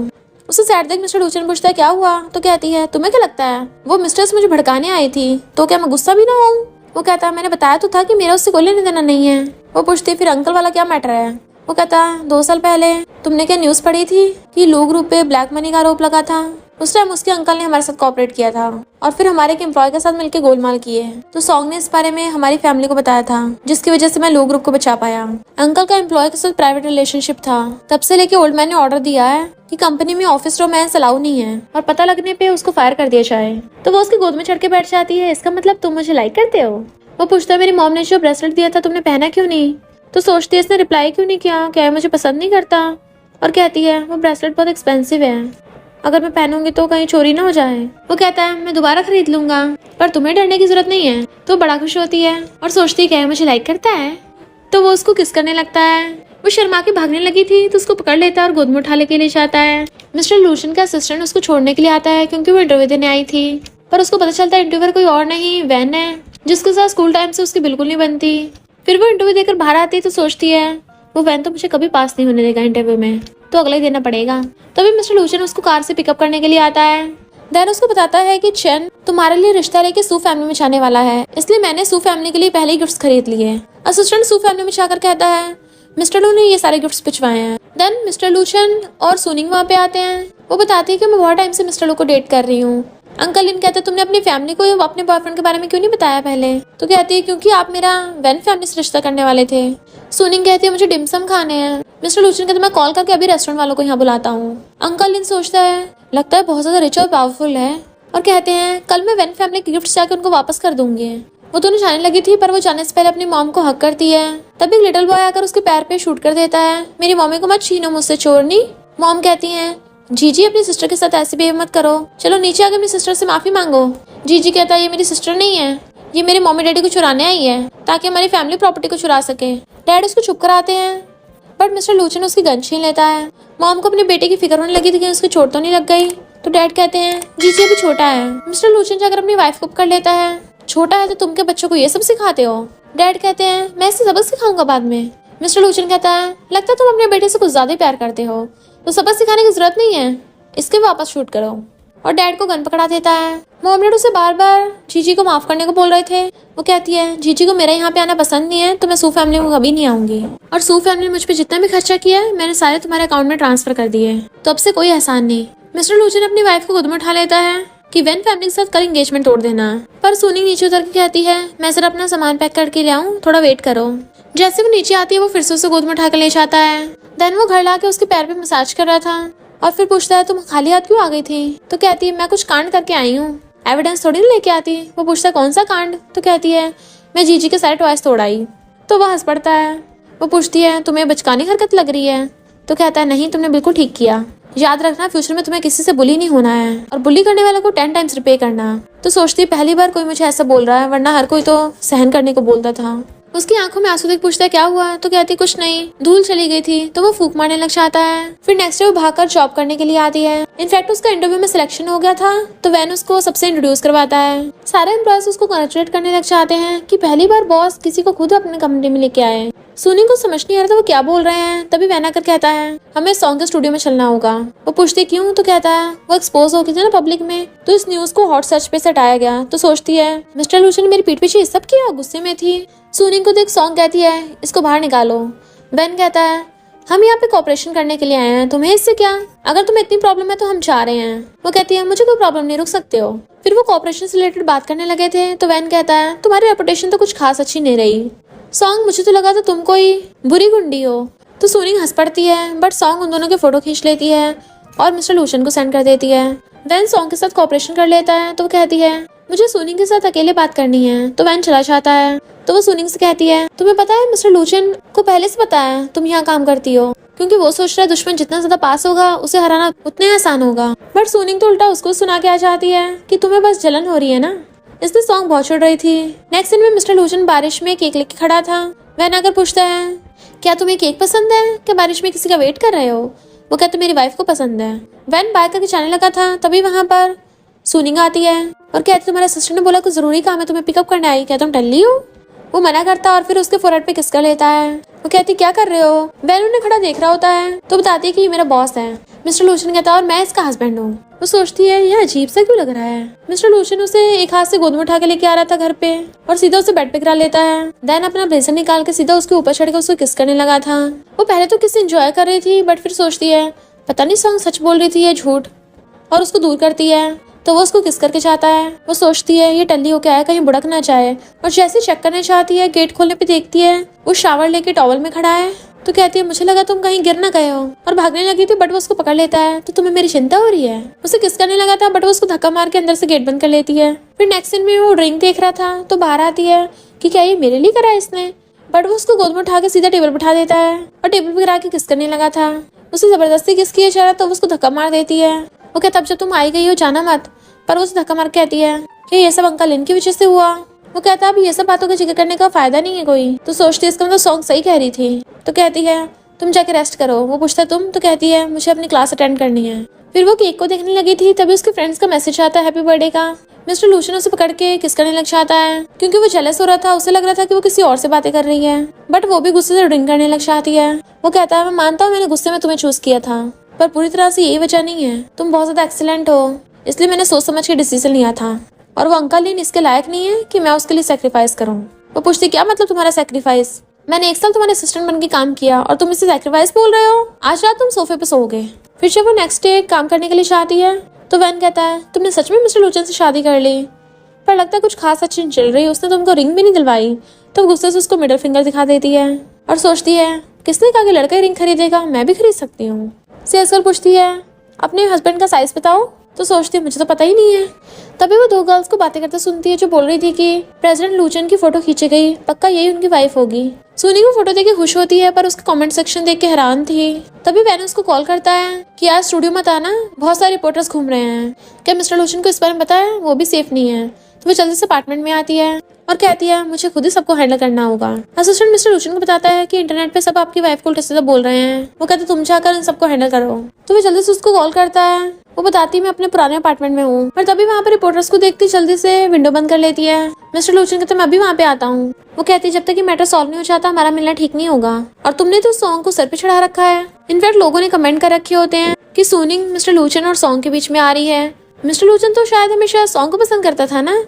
उसे सैड देख मिस्टर लूचन पूछता है क्या हुआ। तो कहती है तुम्हें क्या लगता है वो मिस्टर्स मुझे भड़काने आई थी तो क्या मैं गुस्सा भी ना हूँ। वो कहता है मैंने बताया तो था कि मेरा उससे कोई लेना देना नहीं है। वो पूछती फिर अंकल वाला क्या मैटर है। वो कहता 2 साल पहले तुमने क्या न्यूज पढ़ी थी कि लो ग्रुप पे ब्लैक मनी का आरोप लगा था। उस टाइम उसके अंकल ने हमारे साथ कोऑपरेट किया था और फिर हमारे एक एम्प्लॉय के साथ मिलकर गोलमाल किए। तो सॉन्ग ने इस बारे में हमारी फैमिली को बताया था, जिसकी वजह से मैं लो ग्रुप को बचा पाया। अंकल का एम्प्लॉय के साथ प्राइवेट रिलेशनशिप था, तब से लेके ओल्ड मैन ने ऑर्डर दिया है कि कंपनी में ऑफिस रोमांस अलाउ नहीं है और पता लगने पे उसको फायर कर दिया जाए। तो वो उसकी गोद में चढ़ के बैठ जाती है, इसका मतलब तुम मुझे लाइक करते हो। वो पूछता है मेरी मॉम ने जो ब्रेसलेट दिया था तुमने पहना क्यों नहीं। तो सोचती है इसने रिप्लाई क्यों नहीं किया, क्या मुझे पसंद नहीं करता। और कहती है वो ब्रेसलेट बहुत एक्सपेंसिव है, अगर मैं पहनूंगी तो कहीं चोरी ना हो जाए। वो कहता है मैं दोबारा खरीद लूंगा, पर तुम्हें डरने की जरूरत नहीं है। तो बड़ा खुश होती है और सोचती है क्या मुझे लाइक करता है। तो वो उसको किस करने लगता है। वो शर्मा के भागने लगी थी तो उसको पकड़ लेता है और गोद में उठा लेके ले जाता है। मिस्टर लूशन का असिस्टेंट उसको छोड़ने के लिए आता है क्योंकि वो इंटरव्यू देने आई थी, पर उसको पता चलता है इंटरव्यूअर कोई और नहीं वैन है, जिसके साथ स्कूल टाइम से उसकी बिल्कुल नहीं बनती। फिर वो इंटरव्यू देकर बाहर आती है तो सोचती है वो वैन तो मुझे कभी पास नहीं होने देगा इंटरव्यू में। तो अगले देना पड़ेगा। तभी मिस्टर लूशन उसको कार से पिकअप करने के लिए आता है। देन उसको बताता है कि चेन तुम्हारे लिए रिश्ता लेके सू फैमिली में जाने वाला है, इसलिए मैंने सू फैमिली के लिए पहले ही गिफ्ट्स खरीद लिए। असिस्टेंट सू फैमिली में जाकर कहता है मिस्टर लू ने ये सारे गिफ्ट्स भिजवाए हैं। देन मिस्टर लूशन और सुनिंग वहाँ पे आते हैं। वो बताती है कि मैं बहुत टाइम से मिस्टर लू को डेट कर रही हूँ। अंकल लिन कहते तुमने अपनी फैमिली को अपने बॉयफ्रेंड के बारे में क्यों नहीं बताया पहले? तो कहती है क्योंकि आप मेरा वैन फैमिली से रिश्ता करने वाले थे। सुनिंग कहती है मुझे डिमसम खाने हैं। मिस्टर लूशन कहते मैं कॉल करके अभी रेस्टोरेंट वालों को यहाँ बुलाता हूँ। अंकल लिन सोचता है लगता है बहुत ज्यादा रिच और पावरफुल है, और कहते हैं कल मैं वैन फैमिली के गिफ्ट जाकर उनको वापस कर दूंगी। वो दोनों जाने लगी थी, पर वो जाने से पहले अपनी मॉम को हक करती है। तब एक लिटिल बॉय आकर उसके पैर पे शूट कर देता है। मेरी मम्मी को मत छीनो मुझसे चोरनी। मॉम कहती है जीजी अपनी सिस्टर के साथ ऐसे बिहेव मत करो, चलो नीचे आकर अपनी सिस्टर से माफी मांगो। जीजी कहता है ये मेरी सिस्टर नहीं है, ये मेरे मम्मी डैडी को चुराने आई है ताकि हमारी फैमिली प्रॉपर्टी को चुरा सके। डैड उसको चुप कराते हैं, बट मिस्टर लूचन उसकी गन छीन लेता है। मॉम को अपने बेटे की फिक्र होने लगी थी कि उसकी चोट तो नहीं लग गई, तो डैड कहते हैं जीजी अभी छोटा है। मिस्टर लूचन जाकर अपनी वाइफ को पकड़ लेता है। छोटा है तो तुम के बच्चों को ये सब सिखाते हो? डैड कहते हैं मैं इसे सबक सिखाऊंगा बाद में। मिस्टर लूचन कहता है लगता है तुम अपने बेटे से कुछ ज्यादा प्यार करते हो, तो सबक सिखाने की जरूरत नहीं है, इसके वापस शूट करो। और डैड को गन पकड़ा देता है। मॉम डैड उसे बार बार जीजी को माफ करने को बोल रहे थे। वो कहती है जीजी को मेरे यहाँ पे आना पसंद नहीं है, तो मैं सू फैमिली में कभी नहीं आऊंगी, और सू फैमिली ने मुझ पे जितना भी खर्चा किया है मैंने सारे तुम्हारे अकाउंट में ट्रांसफर कर दिए, तो अब से कोई एहसान नहीं। मिस्टर लूचन अपनी वाइफ को गोद में उठा लेता है कि वैन फैमिली के साथ कल एंगेजमेंट तोड़ देना, पर सुनिंग नीचे उतर के कहती है मैं जरा अपना सामान पैक करके ले आऊँ, थोड़ा वेट करो। जैसे वो नीचे आती है वो फिर से उसे गोद में उठा कर ले जाता है। देन वो घर लाके उसके पैर पे मसाज कर रहा था और फिर पूछता है तुम खाली हाथ क्यों आ गई थी? तो कहती है मैं कुछ कांड करके आई हूँ, एविडेंस थोड़ी ना लेके आती। वो पूछता है कौन सा कांड? तो कहती है मैं जीजी के सारे टॉयज तोड़ आई। तो वह हंस पड़ता है। वो पूछती है तुम्हें बचकानी हरकत लग रही है? तो कहता है नहीं, तुमने बिल्कुल ठीक किया। याद रखना फ्यूचर में तुम्हें किसी से बुली नहीं होना है, और बुली करने वाले को 10 टाइम्स रिपे करना। तो सोचती है पहली बार कोई मुझे ऐसा बोल रहा है, वरना हर कोई तो सहन करने को बोलता था। उसकी आंखों में आंसू देख पूछता है क्या हुआ? तो कहती कुछ नहीं, धूल चली गई थी। तो वो फूंक मारने लग जाता है। फिर नेक्स्ट डे वो भागकर जॉब करने के लिए आती है। इनफैक्ट उसका इंटरव्यू में सिलेक्शन हो गया था, तो वैन उसको सबसे इंट्रोड्यूस करवाता है। सारे एम्प्लॉयज उसको कंग्रेचुलेट करने लग जाते हैं कि पहली बार बॉस किसी को खुद अपने कंपनी में लेके आए। सुनी को समझ नहीं आ रहा था वो क्या बोल रहे हैं। तभी वैन आकर कहता है हमें सॉन्ग के स्टूडियो में चलना होगा। वो पूछती क्यों? तो कहता है वो एक्सपोज हो गई थी ना पब्लिक में, तो इस न्यूज को हॉट सर्च पे से हटाया गया। तो सोचती है मिस्टर लूशन ने मेरी पीठ पीछे ये सब किया, गुस्से में थी। सुनिंग को देख सॉन्ग कहती है इसको बाहर निकालो। बेन कहता है हम यहाँ पे कॉपरेशन करने के लिए आए हैं, तुम्हें इससे क्या? अगर तुम्हें इतनी प्रॉब्लम है तो हम जा रहे हैं। वो कहती है मुझे कोई प्रॉब्लम नहीं, रुक सकते हो। फिर वो कॉपरेशन से रिलेटेड बात करने लगे थे, तो वैन कहता है तुम्हारी रेपुटेशन तो कुछ खास अच्छी नहीं रही। सॉन्ग मुझे तो लगा था तुम कोई बुरी गुंडी हो। तो सुनिंग हंस पड़ती है, बट सॉन्ग उन दोनों के फोटो खींच लेती है और मिस्टर लूशन को सेंड कर देती है। वैन सॉन्ग के साथ कॉपरेशन कर लेता है। तो वो कहती है मुझे सुनिंग के साथ अकेले बात करनी है। तो वैन चला जाता है। तो वो सुनिंग से कहती है तुम्हें पता है मिस्टर लूशन को पहले से पता है तुम यहाँ काम करती हो, क्योंकि वो सोच रहा है दुश्मन जितना ज्यादा पास होगा उसे हराना उतने आसान होगा। बट सुनिंग तो उल्टा उसको सुना के आ जाती है कि तुम्हें बस जलन हो रही है ना। इसलिए सॉन्ग बहुत चढ़ रही थी। नेक्स्ट दिन में मिस्टर लूशन बारिश में केक लेके खड़ा था। वैन आकर पूछता है क्या तुम्हें केक पसंद है? क्या बारिश में किसी का वेट कर रहे हो? वो कहते मेरी वाइफ को पसंद है। वैन बाय करके जाने लगा था, तभी वहाँ पर सुनिंग आती है और कहती तुम्हारे सिस्टर ने बोला कुछ जरूरी काम है, तुम्हें पिकअप करने आई, क्या तुम टल्ली हो? वो मना करता और फिर उसके फोरहेड पे किस कर लेता है। वो कहती क्या कर रहे हो? वैन उन्हें खड़ा देख रहा होता है, तो बताती है कि ये मेरा बॉस है। मिस्टर लूशन कहता है और मैं इसका हस्बैंड हूँ। वो सोचती है यह अजीब सा क्यों लग रहा है। मिस्टर लूशन उसे एक हाथ से गोद में उठा के लेके आ रहा था घर पे, और सीधा उसे बेड पे गिरा लेता है। देन अपना ब्लेजर निकाल के सीधा उसके ऊपर चढ़ के उसको किस करने लगा था। वो पहले तो किस एंजॉय कर रही थी, बट फिर सोचती है पता नहीं सॉन्ग सच बोल रही थी या झूठ, और उसको दूर करती है। तो वो उसको किस करके चाहता है। वो सोचती है ये टल्ली हो क्या है, कहीं बुड़क ना जाए, और जैसे चेक करने चाहती है गेट खोलने पे देखती है वो शावर लेके टॉवल में खड़ा है। तो कहती है मुझे लगा तुम कहीं गिर ना गए हो, और भागने लगी थी, बट वो उसको पकड़ लेता है। तो तुम्हें मेरी चिंता हो रही है? उसे किस करने लगा था, बट वो उसको धक्का मार के अंदर से गेट बंद कर लेती है। फिर नेक्स्ट सीन में वो ड्रिंक देख रहा था, तो बाहर आती है कि क्या ये मेरे लिए करा इसने, बट वो उसको गोद में उठा के सीधा टेबल बिठा देता है और टेबल पे गिरा के किस करने लगा था। उसे जबरदस्ती किस किया जा रहा, तो वो उसको धक्का मार देती है। वो कहता अब जब तुम आई गई हो जाना मत, पर वो उसे धक्का मार कहती है कि ये सब अंकल इनकी वजह से हुआ। वो कहता अब ये सब बातों का जिक्र करने का फायदा नहीं है कोई। तो सोचती है इसका मतलब सॉन्ग सही कह रही थी। तो कहती है तुम जाके रेस्ट करो। वो पूछता है तुम? तो कहती है मुझे अपनी क्लास अटेंड करनी है। फिर वो केक को देखने लगी थी, तभी उसके फ्रेंड्स का मैसेज आता है हैप्पी बर्थडे का। मिस्टर लूशन उसे पकड़ के किस करने लग जाता है क्योंकि वो जेलस हो रहा था। उसे लग रहा था कि वो किसी और से बातें कर रही है, बट वो भी गुस्से से ड्रिंक करने लग जाती है। वो कहता है मैं मानता हूँ मैंने गुस्से में तुम्हें चूज किया था, पर पूरी तरह से यही वजह नहीं है। तुम बहुत ज्यादा एक्सीलेंट हो, इसलिए मैंने सोच समझ के डिसीजन लिया था। और वो अंकल लीन इसके लायक नहीं है कि मैं उसके लिए सेक्रीफाइस करूँ। वो पूछती क्या मतलब तुम्हारा सेक्रीफाइस? मैंने 1 साल तुम्हारे असिस्टेंट बन के काम किया और तुम इसे सेक्रीफाइस बोल रहे हो? आज रात तुम सोफे पे सोओगे। फिर जब वो नेक्स्ट डे काम करने के लिए चाहती है तो वैन कहता है तुमने सच में मिस्टर लूचन से शादी कर ली? पर लगता है कुछ खास अच्छी नहीं चल रही, उसने तुमको रिंग भी नहीं दिलवाई। तो गुस्से से उसको मिडिल फिंगर दिखा देती है और सोचती है किसने कहा कि लड़का ही रिंग खरीदेगा, मैं भी खरीद सकती हूँ। सेल्सगर्ल पूछती है अपने हस्बैंड का साइज बताओ। तो सोचती है मुझे तो पता ही नहीं है। तभी वो 2 गर्ल्स को बातें करते सुनती है जो बोल रही थी कि प्रेसिडेंट लूचन की फोटो खींची गई, पक्का यही उनकी वाइफ होगी। सुनी को फोटो देख के खुश होती है पर उसका कमेंट सेक्शन देख के हैरान थी। तभी वैन उसको कॉल करता है कि आज स्टूडियो मत आना, बहुत सारे रिपोर्टर्स घूम रहे हैं। क्या मिस्टर लूचन को इस बारे में पता है? वो भी सेफ नहीं है। तो वो जल्दी से अपार्टमेंट में आती है और कहती है मुझे खुद ही सबको हैंडल करना होगा। असिस्टेंट मिस्टर लूचन को बताता है कि इंटरनेट पे सब आपकी वाइफ को उल्टा सीधा बोल रहे हैं। वो कहते तुम जाकर इन सबको हैंडल करो। तो वो जल्दी से उसको कॉल करता है। वो बताती मैं अपने पुराने अपार्टमेंट में हूँ, पर तभी वहाँ पर रिपोर्टर्स को देखती जल्दी से विंडो बंद कर लेती है। मिस्टर लूचन कहते मैं अभी वहाँ पे आता हूँ। वो कहती जब तक ये मैटर सॉल्व नहीं हो जाता हमारा मिलना ठीक नहीं होगा। और तुमने तो सॉन्ग को सर पे चढ़ा रखा है। इनफैक्ट लोगों ने कमेंट कर रखे होते हैं कि सूनिंग मिस्टर लूचन और सॉन्ग के बीच में आ रही है। मिस्टर लूचन तो शायद हमेशा सॉन्ग को पसंद करता था ना।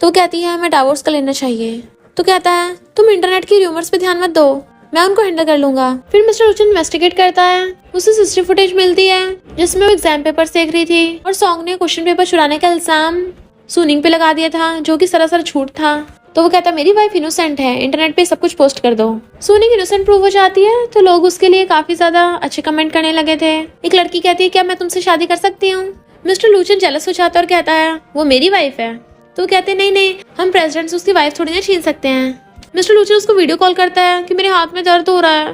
तो कहती है हमें डाइवोर्स कर लेना चाहिए। तो कहता है तुम इंटरनेट की रूमर्स पे ध्यान मत दो, मैं उनको हैंडल कर लूंगा। फिर मिस्टर लूचन इन्वेस्टिगेट करता है। उसे सिस्टरी फुटेज मिलती है जिसमें वो एग्जाम पेपर देख रही थी और सॉन्ग ने क्वेश्चन पेपर चुराने का इल्जाम सूनिंग पे लगा दिया था, जो कि सरासर झूठ था। तो वो कहता मेरी वाइफ इनोसेंट है, इंटरनेट पे सब कुछ पोस्ट कर दो। सूनिंग इनोसेंट प्रूव हो जाती है तो लोग उसके लिए काफी ज्यादा अच्छे कमेंट करने लगे थे। एक लड़की कहती है क्या मैं तुमसे शादी कर सकती हूँ? मिस्टर लूचन जेलस हो जाता है और कहता है वो मेरी वाइफ है। तो कहते नहीं नहीं, हम प्रेसिडेंट से उसकी वाइफ थोड़ी ना छीन सकते हैं। मिस्टर लूचन उसको वीडियो कॉल करता है कि मेरे हाथ में दर्द हो रहा है।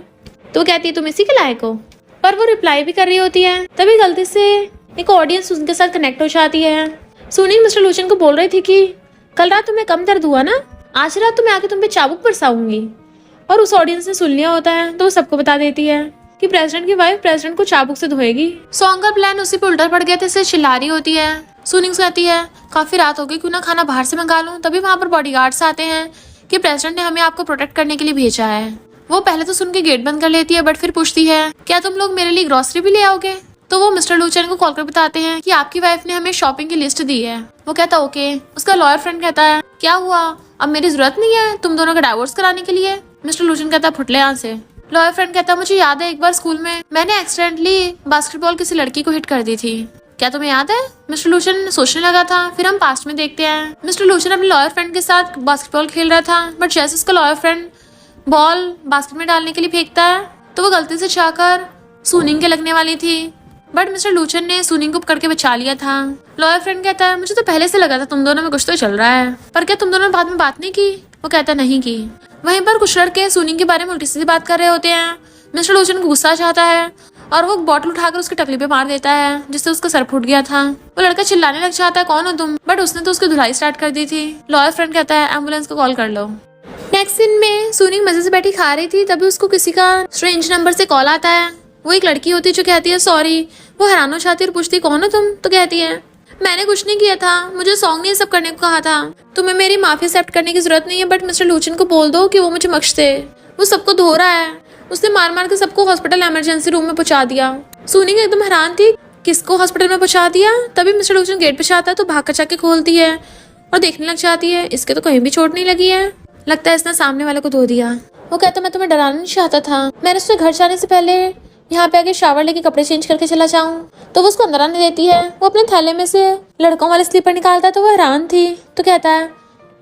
तो कहती है तुम इसी के लायक हो, पर वो रिप्लाई भी कर रही होती है। तभी गलती से एक ऑडियंस उनके साथ कनेक्ट हो जाती है। सुनिंग मिस्टर लूचन को बोल रही थी कि कल रात तुम्हें कम दर्द हुआ ना, आज रात तो मैं आके तुम पे चाबुक बरसाऊंगी। और उस ऑडियंस ने सुन लिया होता है तो वो सबको बता देती है कि प्रेसिडेंट की वाइफ प्रेसिडेंट को चाबुक से धोएगी। सॉन्ग का प्लान उसी पे उल्टा पड़ गया था, इससे चिल्ला रही होती है। सुनिंग कहती है काफी रात हो गई, क्यों ना खाना बाहर से मंगा लूं। तभी वहाँ पर बॉडीगार्ड्स आते हैं कि प्रेसिडेंट ने हमें आपको प्रोटेक्ट करने के लिए भेजा है। वो पहले तो सुन के गेट बंद कर लेती है, बट फिर पूछती है क्या तुम लोग मेरे लिए ग्रोसरी भी ले आओगे? तो वो मिस्टर लूचन को कॉल कर बताते हैं कि आपकी वाइफ ने हमें शॉपिंग की लिस्ट दी है। वो कहता ओके। उसका लॉयर फ्रेंड कहता है क्या हुआ, अब मेरी जरूरत नहीं है तुम दोनों का डाइवोर्स कराने के लिए? मिस्टर लूचन कहता है फुटले यहाँ से। लॉयर फ्रेंड कहता मुझे याद है एक बार स्कूल में मैंने एक्सीडेंटली बास्केटबॉल किसी लड़की को हिट कर दी थी, क्या तुम्हें याद है? मिस्टर लूचन सोचने लगा था। फिर हम पास्ट में देखते हैं मिस्टर लूचन अपने लॉयर फ्रेंड के साथ बास्केटबॉल खेल रहा था, बट जैसे उसका लॉयर फ्रेंड बॉल बास्केट में डालने के लिए फेंकता है तो वो गलती से जाकर सुनिंग के लगने वाली थी, बट मिस्टर लूचन ने सुनिंग को पकड़ के बचा लिया था। लॉयर फ्रेंड कहता है मुझे तो पहले से लगा था तुम दोनों में कुछ तो चल रहा है, पर क्या तुम दोनों ने बाद में बात नहीं की? वो कहता नहीं की। वहीं पर कुछ लड़के सुनिंग के बारे में उल्टी सीधी बात कर रहे होते हैं। मिस्टर लूचन को गुस्सा चाहता है और वो बॉटल उठाकर उसकी टकली पे मार देता है, जिससे उसका सर फूट गया था। वो लड़का चिल्लाने लग जाता है कौन हो तुम, बट उसने तो उसकी धुलाई स्टार्ट कर दी थी। लॉयर फ्रेंड कहता है एम्बुलेंस को कॉल कर लो। नेक्स्ट सीन में सुनिंग मजे से बैठी खा रही थी, तभी उसको किसी का स्ट्रेंज नंबर से कॉल आता है। वो एक लड़की होती है जो कहती है सॉरी। वो हैरान हो जाती है और पूछती कौन हो तुम? तो कहती है मैंने कुछ नहीं किया था, मुझे सॉन्ग ने सब करने को कहा था, तुम्हें मेरी माफी एक्सेप्ट करने की जरूरत नहीं है, बट मिस्टर लूचन को बोल दो कि वो मुझे बख्श दे, वो सबको धो रहा है, उसने मार मार के सबको हॉस्पिटल इमरजेंसी रूम में पहुंचा दिया। सुनिंग एकदम हैरान थी किसको हॉस्पिटल में पहुंचा दिया। तभी मिस्टर लूचन गेट पे जाता है तो भाग कर जाके खोलती है और देखने लग जाती है इसके तो कहीं भी चोट नहीं लगी है, लगता है इसने सामने वाले को धो दिया। वो कहता मैं तुम्हें डराना नहीं चाहता था, मैंने उससे घर जाने से पहले यहाँ पे आके शावर लेके कपड़े चेंज करके चला जाऊं। तो वो उसको अंदर आने देती है। वो अपने थैले में से लड़कों वाले स्लीपर निकालता है तो वो हैरान थी। तो कहता है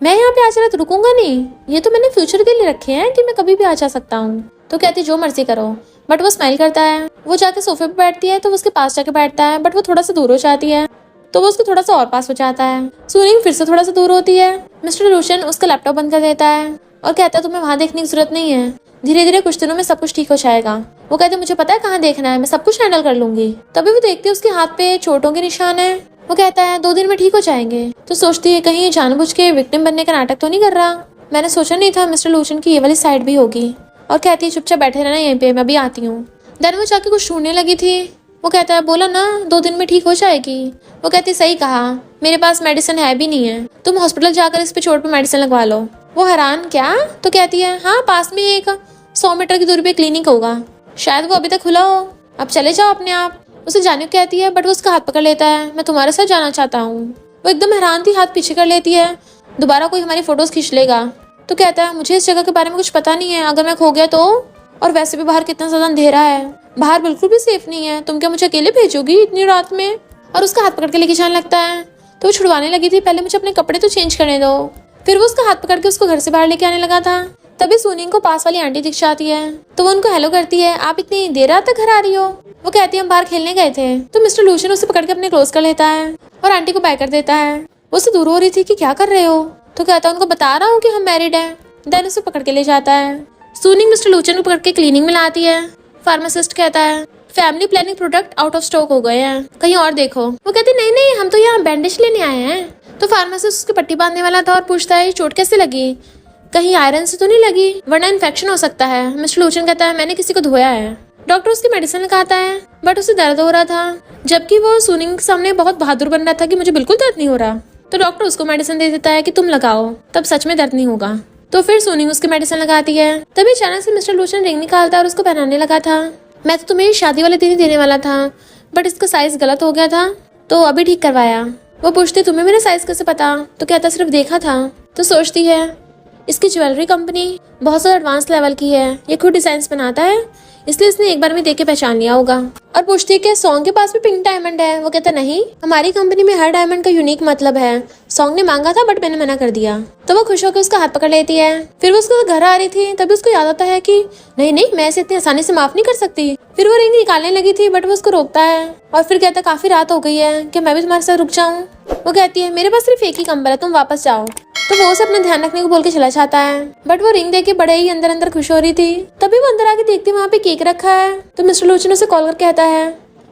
मैं यहाँ पे आज रात रुकूंगा नहीं, ये तो मैंने फ्यूचर के लिए रखे हैं कि मैं कभी भी आ जा सकता हूँ। तो कहती जो मर्जी करो, बट वो स्माइल करता है। वो जाके सोफे पे बैठती है तो वो उसके पास जाके बैठता है, बट वो थोड़ा सा दूर हो जाती है तो वो उसके थोड़ा सा और पास हो जाता है। सुनिंग फिर से थोड़ा सा दूर होती है। मिस्टर लूचन उसका लैपटॉप बंद कर देता है और कहता है तुम्हें वहां देखने की जरूरत नहीं है, धीरे धीरे कुछ दिनों में सब कुछ ठीक हो जाएगा। वो कहते मुझे पता है कहाँ देखना है, मैं सब कुछ हैंडल कर लूंगी। तभी वो देखती है उसके हाथ पे चोटों के निशान है। वो कहता है 2 दिन में ठीक हो जाएंगे। तो सोचती है कहीं ये जानबूझ के विक्टिम बनने का नाटक तो नहीं कर रहा, मैंने सोचा नहीं था मिस्टर लूचन की ये वाली साइड भी होगी। और कहती है चुपचाप बैठे रहना यहीं पे, मैं भी आती हूँ। देन वो जाके कुछ ढूंढने लगी थी। वो कहता है बोला ना 2 दिन में ठीक हो जाएगी। वो कहती सही कहा, मेरे पास मेडिसिन है भी नहीं है, तुम हॉस्पिटल जाकर इस पे चोट पे मेडिसिन लगवा लो। वो हैरान, क्या? तो कहती है हाँ, पास में एक 100 मीटर की दूरी पे क्लिनिक होगा, शायद वो अभी तक खुला हो, अब चले जाओ अपने आप। उसे जाने को कहती है बट वो उसका हाथ पकड़ लेता है, मैं तुम्हारे साथ जाना चाहता हूँ। वो एकदम हैरान थी, हाथ पीछे कर लेती है, दोबारा कोई हमारी फोटोज खींच लेगा। तो कहता है मुझे इस जगह के बारे में कुछ पता नहीं है, अगर मैं खो गया तो, और वैसे भी बाहर कितना ज्यादा अंधेरा है, बाहर बिल्कुल भी सेफ नहीं है, तुम क्या मुझे अकेले भेजोगी इतनी रात में? और उसका हाथ पकड़ के लेके जाने लगता है। तो वो छुड़वाने लगी थी, पहले मुझे अपने कपड़े तो चेंज करने दो। फिर वो उसका हाथ पकड़ के उसको घर से बाहर लेके आने लगा था। तभी सुनिंग को पास वाली आंटी दिख जाती है, तो वो उनको हेलो करती है, आप इतनी देर रात तक घर आ रही हो? वो कहती है हम बाहर खेलने गए थे। तो मिस्टर लूशियन उसे पकड़ के अपने क्लोज कर लेता है और आंटी को बाय कर देता है। वो उससे दूर हो रही थी कि क्या कर रहे हो, तो कहता है उनको बता रहा हूँ कि हम मैरिड हैं। देन उसे पकड़ के ले जाता है। सुनिंग मिस्टर लूशियन को पकड़ के क्लीनिंग में लाती है। फार्मासिस्ट कहता है family planning product out of stock हो गए हैं, कहीं और देखो। वो कहती नहीं नहीं, हम तो यहाँ बैंडेज लेने आए हैं। तो फार्मासिस्ट उसकी पट्टी बांधने वाला था और पूछता है चोट कैसे लगी, कहीं आयरन से तो नहीं लगी, वरना इन्फेक्शन हो सकता है। मिस्टर लूशियन कहता है मैंने किसी को धोया है। डॉक्टर उसकी मेडिसिन लगाता है बट उसे दर्द हो रहा था, जबकि वो सुनिंग के सामने बहुत बहादुर बन रहा था कि मुझे बिल्कुल दर्द नहीं हो रहा। तो डॉक्टर उसको मेडिसिन दे देता है कि तुम लगाओ, तब सच में दर्द नहीं होगा। तो फिर सुनिंग उसकी मेडिसिन लगाती है। तभी अचानक से मिस्टर लूशियन रिंग निकालता है और उसको पहनाने लगा था। मैं तो तुम्हें शादी वाले दिन ही देने वाला था, बट इसका साइज गलत हो गया था, तो अभी ठीक करवाया। वो पूछती तुम्हें मेरा साइज कैसे पता? तो कहता सिर्फ देखा था। तो सोचती है इसकी ज्वेलरी कंपनी बहुत ज़्यादा एडवांस लेवल की है, ये खुद डिजाइन बनाता है, इसलिए इसने एक बार में देख के पहचान लिया होगा। और पूछती है क्या सॉन्ग के पास भी पिंक डायमंड है? वो कहता नहीं, हमारी कंपनी में हर डायमंड का यूनिक मतलब है। सॉन्ग ने मांगा था बट मैंने मना कर दिया। तो वो खुश होकर उसका हाथ पकड़ लेती है। फिर वो उसको घर आ रही थी, तभी उसको याद आता है कि नहीं नहीं, मैं इसे इतनी आसानी से माफ नहीं कर सकती। फिर वो रिंग निकालने लगी थी बट वो उसको रोकता है और फिर कहता काफी रात हो गई है, क्या मैं भी तुम्हारे साथ रुक जाऊँ? वो कहती है मेरे पास सिर्फ एक ही कंबल है, तुम वापस जाओ। तो वो उसे अपना ध्यान रखने को बोल के चला जाता है, बट वो रिंग देख के बड़े ही अंदर अंदर खुश हो रही थी। तभी वो अंदर आके देखती वहाँ पे केक रखा है। तो मिस्टर लूशियन उसे कॉल करके कहता है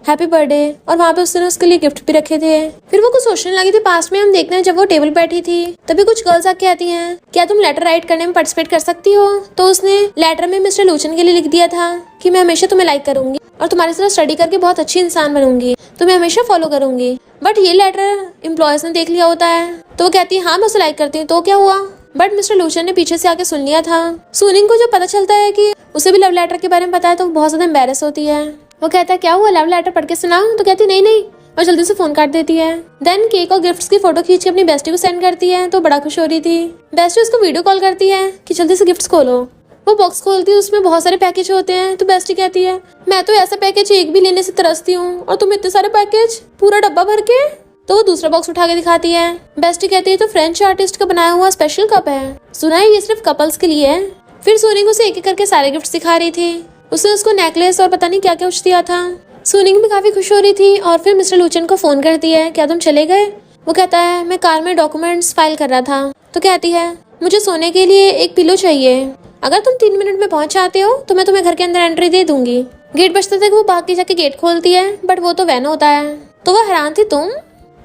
हैप्पी बर्थडे, और वहाँ पे उसने उसके लिए गिफ्ट भी रखे थे। फिर वो कुछ सोचने लगी थी, पास में हम देखते हैं जब वो टेबल बैठी थी तभी कुछ गर्ल्स आके आती हैं, क्या तुम लेटर राइट करने में पार्टिसिपेट कर सकती हो? तो उसने लेटर में मिस्टर लूशियन के लिए लिख दिया था कि मैं हमेशा तुम्हें लाइक करूंगी और तुम्हारे साथ स्टडी करके बहुत अच्छी इंसान बनूंगी, तुम्हें हमेशा फॉलो करूंगी। बट ये लेटर एम्प्लॉयज ने देख लिया होता है। तो वो कहती है हाँ मैं उसे लाइक करती हूँ, तो क्या हुआ? बट मिस्टर लूशियन ने पीछे से आके सुन लिया था। सुनिंग को जब पता चलता है कि उसे भी लव लेटर के बारे में पता है तो बहुत ज्यादा एम्बैरेस होती है। वो कहता है क्या हुआ, लव लेटर पढ़ के सुनाऊं? तो कहती नहीं नहीं, और जल्दी से फोन काट देती है। देन केक और गिफ्ट्स की फोटो खींच के अपनी बेस्टी को सेंड करती है, तो बड़ा खुश हो रही थी। बेस्टी उसको वीडियो कॉल करती है कि जल्दी से गिफ्ट्स खोलो। वो बॉक्स खोलती है, उसमें बहुत सारे पैकेज होते हैं। तो बेस्टी कहती है मैं तो ऐसा पैकेज एक भी लेने से तरसती हूँ, और तुम इतने सारे पैकेज, पूरा डब्बा भर के। तो वो दूसरा बॉक्स उठा के दिखाती है। बेस्टी कहती है तो फ्रेंच आर्टिस्ट का बनाया हुआ स्पेशल कप है, सुना है ये सिर्फ कपल्स के लिए है। फिर सुनिंग उसे एक एक करके सारे गिफ्ट दिखा रही थी। उसने उसको नेकलेस और पता नहीं क्या क्या कुछ दिया था। सुनिंग भी काफी खुश हो रही थी और फिर मिस्टर लूशियन को फोन करती है, क्या तुम चले गए? वो कहता है मैं कार में डॉक्यूमेंट्स फाइल कर रहा था। तो कहती है मुझे सोने के लिए एक पिलो चाहिए, अगर तुम 3 मिनट में पहुंच जाते हो तो मैं तुम्हें घर के अंदर एंट्री दे दूंगी। गेट बजते तक वो भाग के जाके गेट खोलती है, बट वो तो वैन होता है। तो वो हैरान थी तुम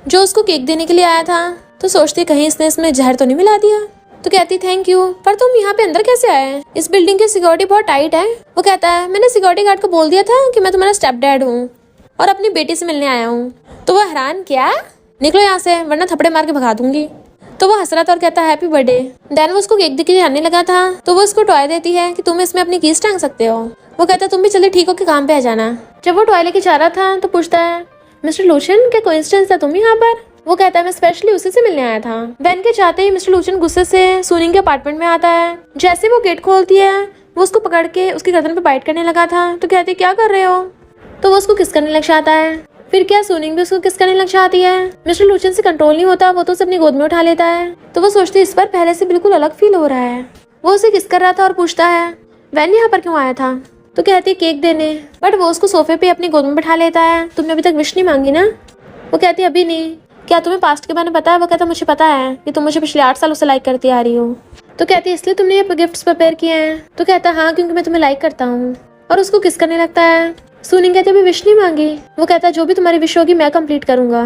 जो उसको केक देने के लिए आया था। तो सोचती कहीं इसने इसमें जहर तो नहीं मिला दिया। तो कहती थैंक यू, पर तुम यहाँ पे अंदर कैसे आए? इस बिल्डिंग की सिक्योरिटी बहुत टाइट है। वो कहता है मैंने सिक्योरिटी गार्ड को बोल दिया था कि मैं तुम्हारा स्टेप डैड हूँ और अपनी बेटी से मिलने आया हूँ। तो वो हैरान, क्या? निकलो यहाँ से वरना थप्पड़े मार के भगा दूंगी। तो वो हंस रहा था और कहता है हैप्पी बर्थडे। देन वो उसको केक देके जाने लगा था, तो वो उसको टॉय देती है कि तुम इसमें अपनी कीज टांग सकते हो। वो कहता है तुम भी जल्दी ठीक होकर काम पे आ जाना। जब वो टॉय लेके जा रहा था तो पूछता है मिस्टर लूशियन क्या कोइंसिडेंस है तुम यहाँ पर? वो कहता है मैं स्पेशली उसी से मिलने आया था। वैन के जाते ही मिस्टर लूशियन गुस्से से सुनिंग के अपार्टमेंट में आता है। जैसे वो गेट खोलती है वो उसको पकड़ के उसकी गर्दन पे बाइट करने लगा था। तो कहती क्या कर रहे हो? तो वो उसको किस करने लग जाता है। फिर क्या सुनिंग भी उसको किस करने लग जाती है। मिस्टर लूशियन से कंट्रोल नहीं होता, वो तो उसे अपनी गोद में उठा लेता है। तो वो सोचती इस पर पहले से बिल्कुल अलग फील हो रहा है। वो उसे किस कर रहा था और पूछता है वैन यहाँ पर क्यों आया था? तो कहती है केक देने, बट वो उसको सोफे पे अपनी गोद में बैठा लेता है। तुमने अभी तक विश नहीं मांगी ना? वो कहती है अभी नहीं। क्या तुम्हें पास्ट के बारे में पता है? वो कहता मुझे पता है कि तुम मुझे पिछले 8 सालों से लाइक करती आ रही हो। तो कहती है इसलिए तुमने ये गिफ्ट्स प्रिपेयर किए हैं? तो कहता है हाँ क्योंकि मैं तुम्हें लाइक करता हूँ, और उसको किस करने लगता है। सुनिंग कहती है अभी विश नहीं मांगी। वो कहता है जो भी तुम्हारी विश होगी मैं कंप्लीट करूंगा,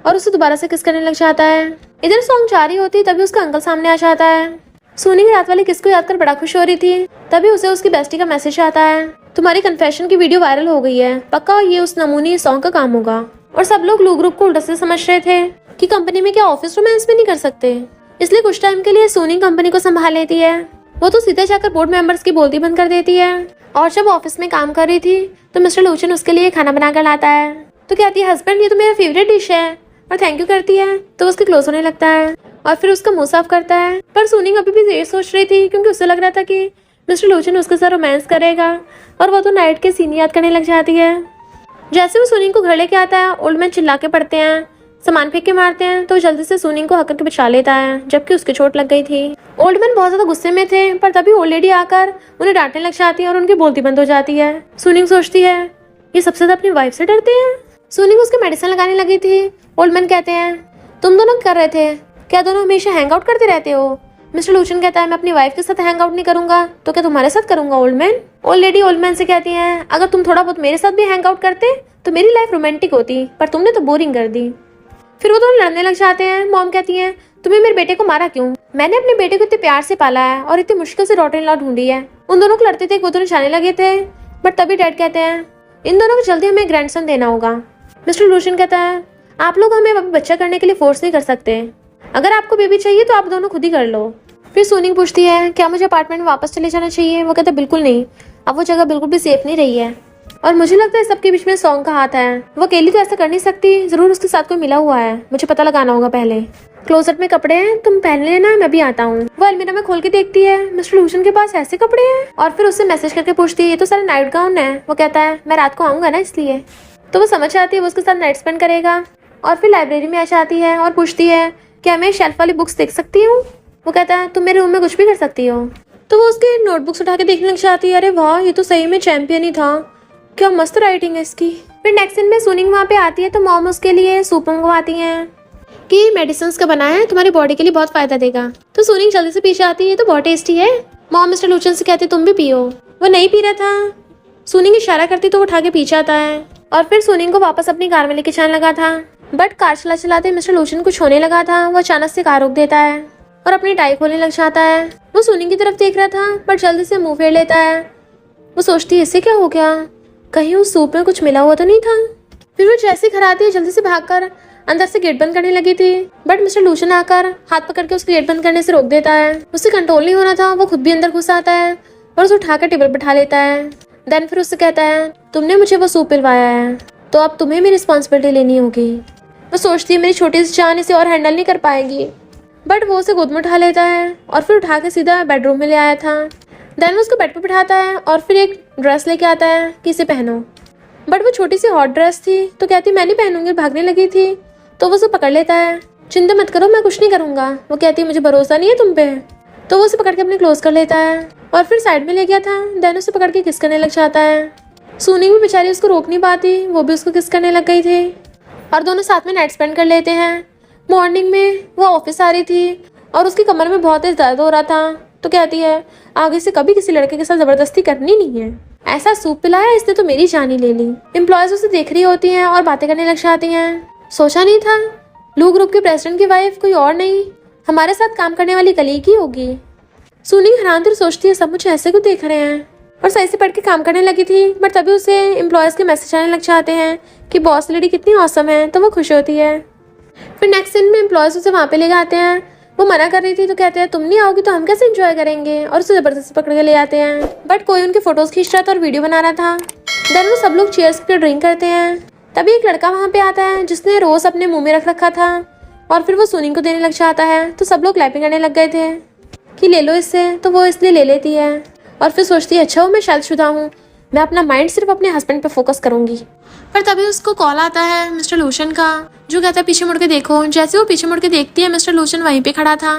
और उसे दोबारा से किस करने लग जाता है। इधर सॉन्ग जारी होती तभी उसका अंकल सामने आ जाता है। सुनिंग रात वाली किस को याद कर बड़ा खुश हो रही थी। तभी उसे उसकी बेस्टी का मैसेज आता है तुम्हारी कन्फेशन की वीडियो वायरल हो गई है, पक्का ये उस नमूनी सॉन्ग का काम होगा। और सब लोग लू ग्रुप को उल्टा से समझ रहे थे कि कंपनी में क्या ऑफिस रोमांस भी नहीं कर सकते। इसलिए कुछ टाइम के लिए सोनी कंपनी को संभाल लेती है। वो तो सीधे जाकर बोर्ड मेंबर्स की बोलती बंद कर देती है। और जब ऑफिस में काम कर रही थी तो मिस्टर लूचन उसके लिए खाना बना कर लाता है। तो कहती है हस्बैंड ये तो मेरा फेवरेट डिश है, और थैंक यू करती है। तो उसके क्लोज होने लगता है और फिर उसका मुंह साफ करता है। पर सोनी अभी भी ये सोच रही थी क्योंकि उसे लग रहा था कि मिस्टर लूचन उसके साथ रोमांस करेगा, और वो तो नाइट के सीन याद करने लग जाती है। जैसे वो सोनी को घर लेके आता है, ओल्ड मैन चिल्ला के पड़ते हैं, सामान फेंक के मारते हैं, तो जल्दी से सोनी को हक के बचा लेता है, जबकि उसकी चोट लग गई थी। ओल्ड मैन बहुत ज्यादा गुस्से में थे, पर तभी ओल्ड लेडी आकर उन्हें डांटने लग जाती है और उनकी बोलती बंद हो जाती है। सोनी सोचती है ये सबसे ज्यादा अपनी वाइफ से डरते हैं। सोनी को उसके मेडिसिन लगाने लगी थी। ओल्ड मैन कहते हैं तुम दोनों कर रहे थे, क्या दोनों हमेशा हैंग आउट करते रहते हो? मिस्टर लूचन कहता है मैं अपनी वाइफ के साथ हैंग आउट नहीं करूंगा तो क्या तुम्हारे साथ करूंगा old man? Old lady old man से कहती है अगर तुम थोड़ा बहुत मेरे साथ भी हैंग आउट करते तो मेरी लाइफ रोमांटिक होती, पर तुमने तो बोरिंग कर दी। फिर वो दोनों लड़ने लग जाते हैं। मॉम कहती है तुम्हें मेरे बेटे को मारा क्यों? मैंने अपने बेटे को इतने प्यार से पाला है और इतनी मुश्किल से डॉटर इन लॉ ढूंढी है। उन दोनों को लड़ते थे, वो दोनों जाने लगे थे, बट तभी डैड कहते हैं इन दोनों को जल्दी हमें ग्रैंडसन देना होगा। मिस्टर लूशन कहता है आप लोग हमें अभी बच्चा करने के लिए फोर्स नहीं कर सकते, अगर आपको बेबी चाहिए तो आप दोनों खुद ही कर लो। फिर सोनी पूछती है क्या मुझे अपार्टमेंट में वापस चले जाना चाहिए? वो कहता है बिल्कुल नहीं, अब वो जगह बिल्कुल भी सेफ नहीं रही है, और मुझे लगता है सबके बीच में सॉन्ग का हाथ है। वो अकेली तो ऐसा कर नहीं सकती, जरूर उसके साथ कोई मिला हुआ है, मुझे पता लगाना होगा पहले। क्लोजेट में कपड़े हैं, तुम पहन लेना, मैं भी आता हूँ। वो अलमीरा में खोल के देखती है, मिस्टर लूशन के पास ऐसे कपड़े हैं, और फिर उससे मैसेज करके पूछती है ये तो सारा नाइट गाउन है। वो कहता है मैं रात को आऊंगा ना इसलिए। तो वो समझ जाती है वो उसके साथ नाइट स्पेंड करेगा, और फिर लाइब्रेरी में आ जाती है और पूछती है क्या मैं शेल्फ वाली बुक्स देख सकती हूँ? वो कहता है तुम मेरे रूम में कुछ भी कर सकती हो। तो वो उसके नोटबुक्स उठा के देखने लग जाती है, अरे वाह ये तो सही में चैंपियन ही था, क्या मस्त राइटिंग है इसकी। फिर नेक्स्ट सीन में सोनी वहाँ पे आती है तो मॉम उसके लिए सूप मंगवाती हैं कि मेडिसिन का बना है, तुम्हारी बॉडी के लिए बहुत फायदा देगा। तो सोनी जल्दी से पीछे आती है तो बहुत टेस्टी है। मॉम मिस्टर लूचन से कहती तुम भी पियो। वो नहीं पी रहा था, सोनी की इशारा करती तो वो उठा के पीछे आता है, और फिर सोनी को वापस अपनी कार में लेके जाने लगा था, बट कार चला चलाते मिस्टर लूचन कुछ होने लगा था। वो अचानक से कार रोक देता है और अपनी टाई खोलने लग जाता है। वो सोनी की तरफ देख रहा था बट जल्दी से मुंह फेर लेता है। वो सोचती है इससे क्या हो गया, कहीं उस सूप में कुछ मिला हुआ तो नहीं था। फिर वो जैसे घर आती है जल्दी से भागकर अंदर से गेट बंद करने लगी थी, बट मिस्टर लूशन आकर हाथ पकड़ के उसके गेट बंद करने से रोक देता है। उससे कंट्रोल नहीं हो रहा था, वो खुद भी अंदर घुस आता है और उसे उठाकर टेबल पर बैठा लेता है। देन फिर उससे कहता है तुमने मुझे वो सूप पिलवाया है तो अब तुम्हें मेरी रिस्पॉन्सिबिलिटी लेनी होगी। वो सोचती है मेरी छोटी सी जान इसे और हैंडल नहीं कर पाएगी, बट वो उसे गोद में उठा लेता है और फिर उठा के सीधा बेडरूम में ले आया था। देन वो उसको बेड पर बिठाता है और फिर एक ड्रेस लेके आता है कि इसे पहनो, बट वो छोटी सी हॉट ड्रेस थी तो कहती मैं नहीं पहनूंगी, भागने लगी थी। तो वो उसे पकड़ लेता है, चिंता मत करो मैं कुछ नहीं करूंगा। वो कहती है मुझे भरोसा नहीं है तुम पे। तो वो उसे पकड़ के अपने क्लोज कर लेता है और फिर साइड में ले गया था। देन उसे पकड़ के किस करने लग जाता है। सोनी भी बेचारी उसको रोक नहीं पाती, वो भी उसको किस करने लग गई थी और दोनों साथ में नाइट स्पेंड कर लेते हैं। मॉर्निंग में वो ऑफिस आ रही थी और उसकी कमर में बहुत तेज दर्द हो रहा था, तो कहती है आगे से कभी किसी लड़के के साथ जबरदस्ती करनी नहीं है, ऐसा सूप पिलाया इसने तो मेरी जान ही ले ली। एम्प्लॉयज उसे देख रही होती हैं और बातें करने लग जाती हैं। सोचा नहीं था लू ग्रुप के प्रेसिडेंट की वाइफ कोई और नहीं, हमारे साथ काम करने वाली कलीग ही होगी। सोनी हैरान थी, सोचती है सब मुझे ऐसे क्यों देख रहे हैं, और सही से पढ़ के काम करने लगी थी। बट तभी उसे एम्प्लॉयज के मैसेज आने लग जाते हैं कि बॉस लेडी कितनी ऑसम है, तो वो खुश होती है। फिर नेक्स्ट सीन में एम्प्लॉयज उसे वहाँ पे ले आते हैं। वो मना कर रही थी तो कहते हैं तुम नहीं आओगी तो हम कैसे एंजॉय करेंगे, और उसे जबरदस्ती पकड़ के ले आते हैं। बट कोई उनके फोटोज खींच रहा था और वीडियो बना रहा था। देन वो सब लोग चेयर्स पे ड्रिंक करते हैं। तभी एक लड़का वहाँ पे आता है जिसने रोज अपने मुंह में रख रखा था, और फिर वो सोनी को देने लग जाता है। तो सब लोग क्लैपिंग करने लग गए थे कि ले लो इससे, तो वो इसलिए ले लेती है और फिर सोचती है अच्छा वो मैं शादीशुदा हूँ, मैं अपना माइंड सिर्फ अपने हस्बैंड पे फोकस करूंगी। पर तभी उसको कॉल आता है मिस्टर लूशन का, जो कहता है पीछे मुड़ के देखो। जैसे वो पीछे मुड़ के देखती है मिस्टर लूशन वहीं पे खड़ा था।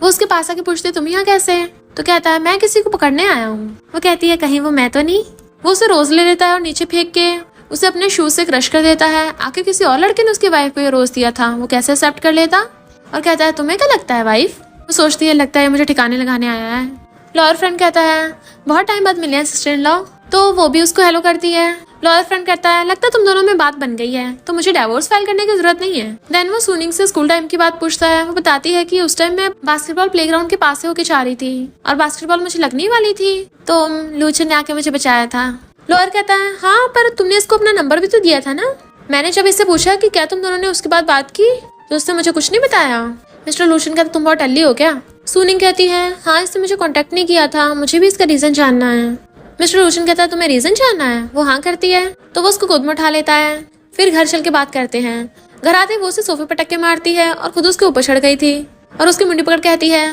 वो उसके पास आके पूछती है तुम यहाँ कैसे? तो कहता है मैं किसी को पकड़ने आया हूँ। वो कहती है कहीं वो मैं तो नहीं। वो उसे रोज ले लेता है और नीचे फेंक के उसे अपने शूज से क्रश कर देता है। आखिर किसी और लड़के ने उसकी वाइफ को ये रोज दिया था, वो कैसे एक्सेप्ट कर लेता? और कहता है तुम्हें क्या लगता है वाइफ? वो सोचती है लगता है मुझे ठिकाने लगाने आया है। लॉयर फ्रेंड कहता है बहुत टाइम बाद मिले हैं सिस्टर इन लॉ, तो वो भी उसको हेलो करती है। लॉयर फ्रेंड कहता है लगता है तुम दोनों में बात बन गई है, तो मुझे डिवोर्स फाइल करने की जरूरत नहीं है। देन वो सुनिंग से स्कूल टाइम की बात पूछता है। वो बताती है कि उस टाइम मैं बास्केटबॉल प्लेग्राउंड के पास से होके जा रही थी और बास्केटबॉल मुझे लगने वाली थी, तो लूचन ने आके मुझे बचाया था। लॉयर कहता है हाँ पर तुमने इसको अपना नंबर भी तो दिया था ना। मैंने जब इससे पूछा कि क्या तुम दोनों ने उसके बाद बात की, तो उसने मुझे कुछ नहीं बताया। मिस्टर लूशन कहता तुम बहुत टल्ली हो क्या? सुनिंग कहती है हाँ, इसने मुझे कांटेक्ट नहीं किया था, मुझे भी इसका रीजन जानना है। मिस्टर लूशन कहता है तुम्हें रीजन जानना है? वो हाँ करती है तो वो उसको गोद में उठा लेता है। फिर घर चल के बात करते हैं। घर आते वो उसे सोफे पर टक्के मारती है और खुद उसके ऊपर चढ़ गई थी और उसकी मुंडी पकड़ कहती है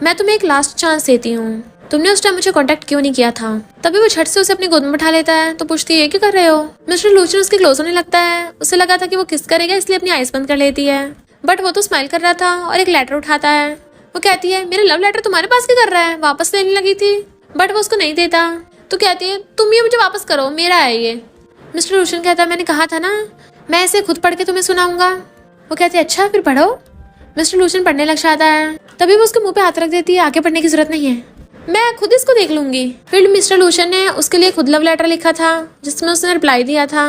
मैं तुम्हें एक लास्ट चांस देती हूँ, तुमने उस टाइम मुझे कांटेक्ट क्यों नहीं किया था? तभी वो झट से उसे अपनी गोद में उठा लेता है तो पूछती है क्या कर रहे हो? मिस्टर लूशन उसके क्लोज होने लगता है। उसे लगा था कि वो किस करेगा इसलिए अपनी आइज बंद कर लेती है, बट वो तो स्माइल कर रहा था और एक लेटर उठाता है। वो कहती है मेरा लव लेटर तुम्हारे पास क्या कर रहा है? वापस लेने लगी थी, बट वो उसको नहीं देता। तो कहती है तुम ये मुझे वापस करो, मेरा है ये। मिस्टर लूशन कहता है मैंने कहा था ना मैं इसे खुद पढ़ के तुम्हें सुनाऊंगा। वो कहती है अच्छा फिर पढ़ो। मिस्टर लूशन पढ़ने लग जाता है। तभी वो उसके मुंह पे हाथ रख देती है आगे पढ़ने की जरूरत नहीं है, मैं खुद इसको देख लूंगी। फिर मिस्टर लूशन ने उसके लिए खुद लव लेटर लिखा था जिसमें उसने रिप्लाई दिया था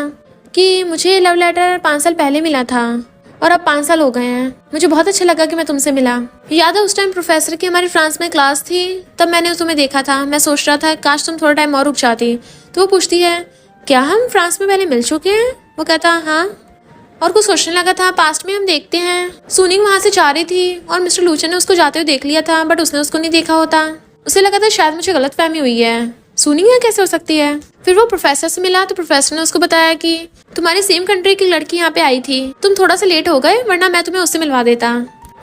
कि मुझे लव लेटर 5 साल पहले मिला था और अब 5 साल हो गए हैं, मुझे बहुत अच्छा लगा कि मैं तुमसे मिला। याद है उस टाइम प्रोफेसर की हमारी फ्रांस में क्लास थी, तब मैंने तुम्हें देखा था, मैं सोच रहा था काश तुम थोड़ा टाइम और रुक जाती। तो वो पूछती है क्या हम फ्रांस में पहले मिल चुके हैं? वो कहता हाँ, और कुछ सोचने लगा था पास्ट में हम देखते हैं। सुनिंग वहां से जा रही थी और मिस्टर लूशन ने उसको जाते हुए देख लिया था, बट उसने उसको नहीं देखा होता। उसे लगा था शायद मुझे गलतफहमी हुई है, सुनिंग यहाँ कैसे हो सकती है। फिर वो प्रोफेसर से मिला तो प्रोफेसर ने उसको बताया कि तुम्हारी सेम कंट्री की लड़की यहाँ पे आई थी, तुम थोड़ा सा लेट हो गए वरना मैं तुम्हें उससे मिलवा देता।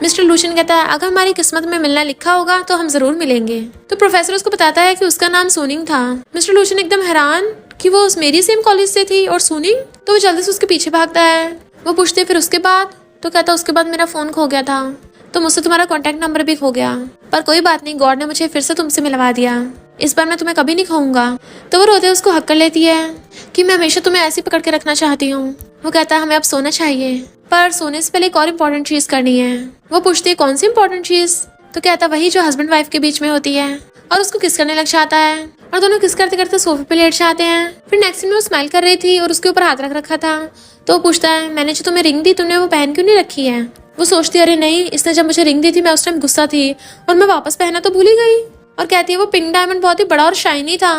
मिस्टर लूशन कहता है अगर हमारी किस्मत में मिलना लिखा होगा तो हम जरूर मिलेंगे। तो प्रोफेसर उसको बताता है कि उसका नाम सुनिंग था। मिस्टर लूशन एकदम हैरान कि वो मेरी सेम कॉलेज से थी और सुनिंग, तो वो जल्दी से उसके पीछे भागता है। वो पूछते फिर उसके बाद? तो कहता उसके बाद मेरा फोन खो गया था तो मुझसे तुम्हारा कॉन्टेक्ट नंबर भी खो गया, पर कोई बात नहीं, गॉड ने मुझे फिर से तुमसे मिलवा दिया, इस बार मैं तुम्हें कभी नहीं खोऊंगा। तो वो रोते उसको हक कर लेती है कि मैं हमेशा तुम्हें ऐसे पकड़ के रखना चाहती हूँ। वो कहता है हमें अब सोना चाहिए, पर सोने से पहले एक और इम्पोर्टेंट चीज करनी है। वो पूछती है कौन सी इम्पोर्टेंट चीज? तो कहता वही जो हस्बैंड वाइफ के बीच में होती है, और उसको किस करने लग जाता है और दोनों किस करते करते सोफे पे लेट जाते हैं। फिर नेक्स्ट सीन में वो स्माइल कर रही थी और उसके ऊपर हाथ रख रखा था। तो वो पूछता है मैंने जो तुम्हें रिंग दी तुमने वो पहन क्यों नहीं रखी है? वो सोचती है अरे नहीं, इसने जब मुझे रिंग दी थी मैं उस टाइम गुस्सा थी और मैं वापस पहना तो भूल ही गई। और कहती है वो पिंक डायमंड बहुत ही बड़ा और शाइनी था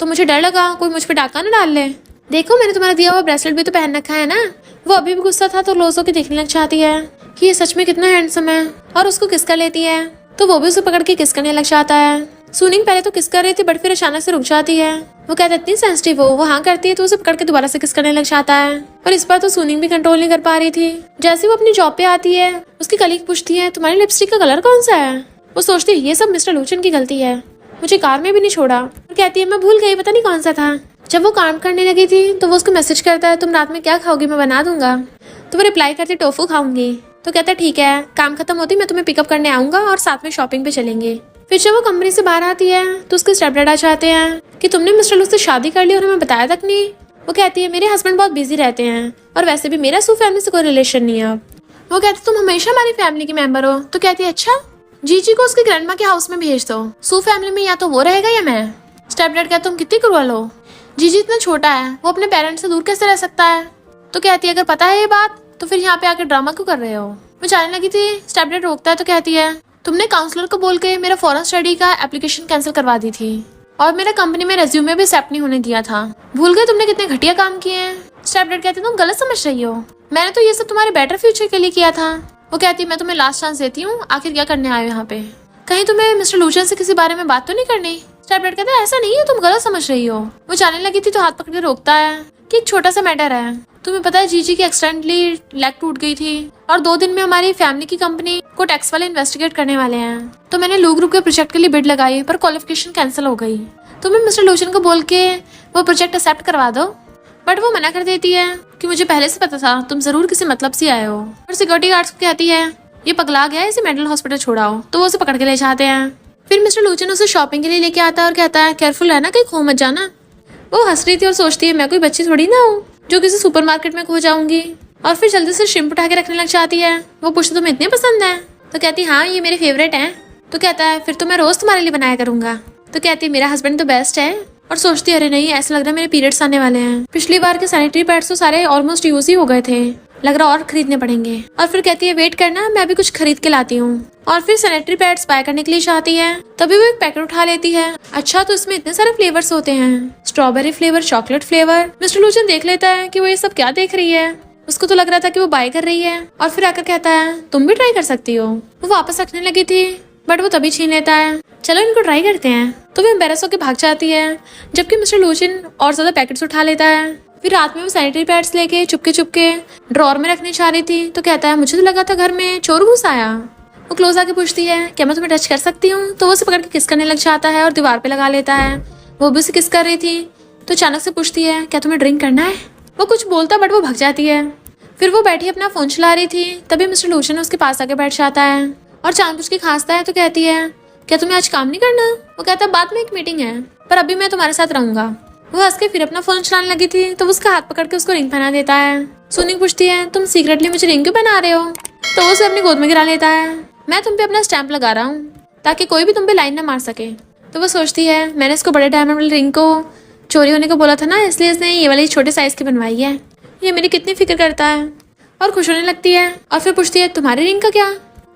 तो मुझे डर लगा कोई मुझ पे डाका ना डाल ले। देखो मैंने तुम्हारा दिया हुआ ब्रेसलेट भी तो पहन रखा है ना। वो अभी भी गुस्सा था तो लोजो के देखने लग जाती है कि ये सच में कितना हैंडसम है और उसको किस कर लेती है। तो वो भी उसे पकड़ के किस करने लग जाता है। सुनिंग पहले तो किस कर रही थी बट फिर अचानक से रुक जाती है। वो कहता है इतनी सेंसिटिव हो। वो हाँ करती है तो उसे पकड़ के दोबारा से किस करने लग जाता है। और इस बार तो सुनिंग भी कंट्रोल नहीं कर पा रही थी। जैसे वो अपनी जॉब पे आती है उसकी कलीग पूछती है तुम्हारी लिपस्टिक का कलर कौन सा है? वो सोचती है ये सब मिस्टर लूशन की गलती है, मुझे कार में भी नहीं छोड़ा। और कहती है मैं भूल गई, पता नहीं कौन सा था। जब वो काम करने लगी थी तो वो उसको मैसेज करता है तुम रात में क्या खाओगी, मैं बना दूंगा। तो वो रिप्लाई करती टोफू खाऊंगी। तो कहता है ठीक है, काम खत्म होती मैं तुम्हें पिकअप करने आऊंगा और साथ में शॉपिंग पे चलेंगे। फिर जब वो कंपनी से बाहर आती है तो उसके स्टेपडैड आ जाते हैं कि तुमने मिस्टर लूस से शादी कर ली और हमें बताया तक नहीं। वो कहती है मेरे हस्बैंड बहुत बिजी रहते हैं और वैसे भी मेरा सू फैमिली से कोई रिलेशन नहीं है। वो कहती तुम हमेशा हमारी फैमिली के मेंबर हो। तो कहती है अच्छा, जीजी को उसके ग्रैंडमा के हाउस में भेज दो, सू फैमिली में या तो वो रहेगा या मैं। स्टेपडैड कहता तुम कितनी क्रूअल हो, जीजी इतना छोटा है, वो अपने पेरेंट्स से दूर कैसे रह सकता है। तो कहती है अगर पता है ये बात तो फिर यहाँ पे आकर ड्रामा क्यों कर रहे हो। वो जाने लगी थी, स्टेपडैड रोकता है तो कहती है तुमने काउंसलर को बोल के मेरा फॉरेन स्टडी का एप्लीकेशन कैंसिल करवा दी थी और मेरा कंपनी में रेज्यूमे भी एक्सेप्ट नहीं होने दिया था, भूल गए तुमने कितने घटिया काम किए हैं। स्टेपडैड कहती तुम गलत समझ रही हो, मैंने तो ये सब तुम्हारे बेटर फ्यूचर के लिए किया था। वो कहती मैं तुम्हें लास्ट चांस देती हूँ, आखिर क्या करने आए हो यहाँ पे, कहीं तुम्हें मिस्टर लूशन से किसी बारे में बात तो नहीं करनी। स्टेपडैड कहता है ऐसा नहीं है, तुम गलत समझ रही हो। वो जाने लगी थी तो हाथ पकड़ के रोकता है कि एक छोटा सा मैटर है, तुम्हें पता है जीजी की एक्सीडेंटली लेग टूट गई थी और 2 दिन में हमारी फैमिली की कंपनी को टैक्स वाले इन्वेस्टिगेट करने वाले हैं। तो मैंने लू ग्रुप के प्रोजेक्ट के लिए बिड लगाई पर क्वालिफिकेशन कैंसिल हो गई। तुम्हें मिस्टर लूशन को बोल के वो प्रोजेक्ट एक्सेप्ट करवा दो, बट वो मना कर देती है कि मुझे पहले से पता था तुम जरूर किसी मतलब से आए हो। और सिक्योरिटी गार्ड्स को कहती है ये पगला गया है, इसे मेंटल हॉस्पिटल छोड़ाओ। तो वो उसे पकड़ के ले जाते हैं। फिर मिस्टर लूशन उसे शॉपिंग के लिए लेके आता है और कहता है केयरफुल रहना, कहीं खो मत जाना। वो हंस रही थी और सोचती है मैं कोई बच्ची थोड़ी ना हूँ जो किसी सुपरमार्केट में खो जाऊंगी। और फिर जल्दी से श्रिम्प उठा के रखने लग जाती है। वो पूछती तुम्हें इतने पसंद है? तो कहती हाँ ये मेरे फेवरेट हैं। तो कहता है फिर तो मैं रोज तुम्हारे लिए बनाया करूंगा। तो कहती मेरा हस्बैंड तो बेस्ट है। और सोचती अरे नहीं, ऐसा लग रहा है मेरे पीरियड्स आने वाले हैं, पिछली बार के सैनिटरी पैड्स तो सारे ऑलमोस्ट यूज ही हो गए थे, लग रहा और खरीदने पड़ेंगे। और फिर कहती है वेट करना, मैं भी कुछ खरीद के लाती हूँ। और फिर सैनिटरी पैड्स बाय करने के लिए चाहती है, तभी वो एक पैकेट उठा लेती है। अच्छा तो इसमें इतने सारे फ्लेवर्स होते हैं, strawberry flavour, chocolate flavour. Mister लूशन देख लेता है कि वो ये सब क्या देख रही है उसको तो लग रहा था कि वो बाय कर रही है और फिर आकर कहता है तुम भी ट्राई कर सकती हो। वो वापस रखने लगी थी बट वो तभी छीन लेता है। चलो इनको ट्राई करते हैं। तो वो एम्बेरस होकर भाग जाती है जबकि मिस्टर लूशियन और ज्यादा पैकेट्स उठा लेता है। फिर रात में वो सैनिटरी पैड्स लेके चुपके चुपके ड्रॉर में रखने जा रही थी तो कहता है मुझे तो लगा था घर में चोर घुस आया। वो क्लोज आके पूछती है क्या मैं तुम्हें टच कर सकती हूँ, तो वो उसे पकड़ के किस करने लग जाता है और दीवार पे लगा लेता है। वो भी उसे किस कर रही थी तो अचानक से पूछती है क्या तुम्हें ड्रिंक करना है। वो कुछ बोलता बट वो भग जाती है। फिर वो बैठी अपना फोन चला रही थी तभी मिस्टर लूशियन उसके पास आके बैठ जाता है और जानबूझ के खांसता है तो कहती है क्या तुम्हें आज काम नहीं करना। वो कहता है बाद में एक मीटिंग है पर अभी मैं तुम्हारे साथ रहूंगा। वो हंस के फिर अपना फोन चलाने लगी थी तो उसका हाथ पकड़ के उसको रिंग पहना देता है। सुनिक पूछती है तुम सीक्रेटली मुझे रिंग क्यों पहना रहे हो, तो वो उसे अपनी गोद में गिरा लेता है। मैं तुम पे अपना स्टैंप लगा रहा हूँ ताकि कोई भी तुम पे लाइन ना मार सके। तो वो सोचती है मैंने इसको बड़े डायमंड वाली रिंग को चोरी होने को बोला था ना, इसलिए इसने ये वाली छोटे साइज की बनवाई है। ये मेरी कितनी फिक्र करता है और खुश होने लगती है और फिर पूछती है तुम्हारी रिंग का क्या,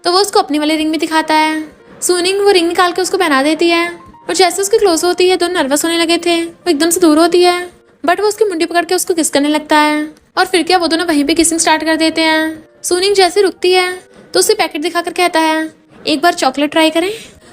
तो वो उसको अपनी वाली रिंग भी दिखाता है। सुनिंग वो रिंग निकाल के उसको पहना देती है और जैसे उसकी क्लोज होती है दोनों नर्वस होने लगे थे। वो एकदम से दूर होती है बट वो उसकी मुंडी पकड़ के उसको किस करने लगता है और फिर क्या वो दोनों वहीं पे किसिंग स्टार्ट कर देते हैं। सुनिंग जैसे रुकती है तो उसे पैकेट दिखाकर कहता है एक बार चॉकलेट ट्राई करें,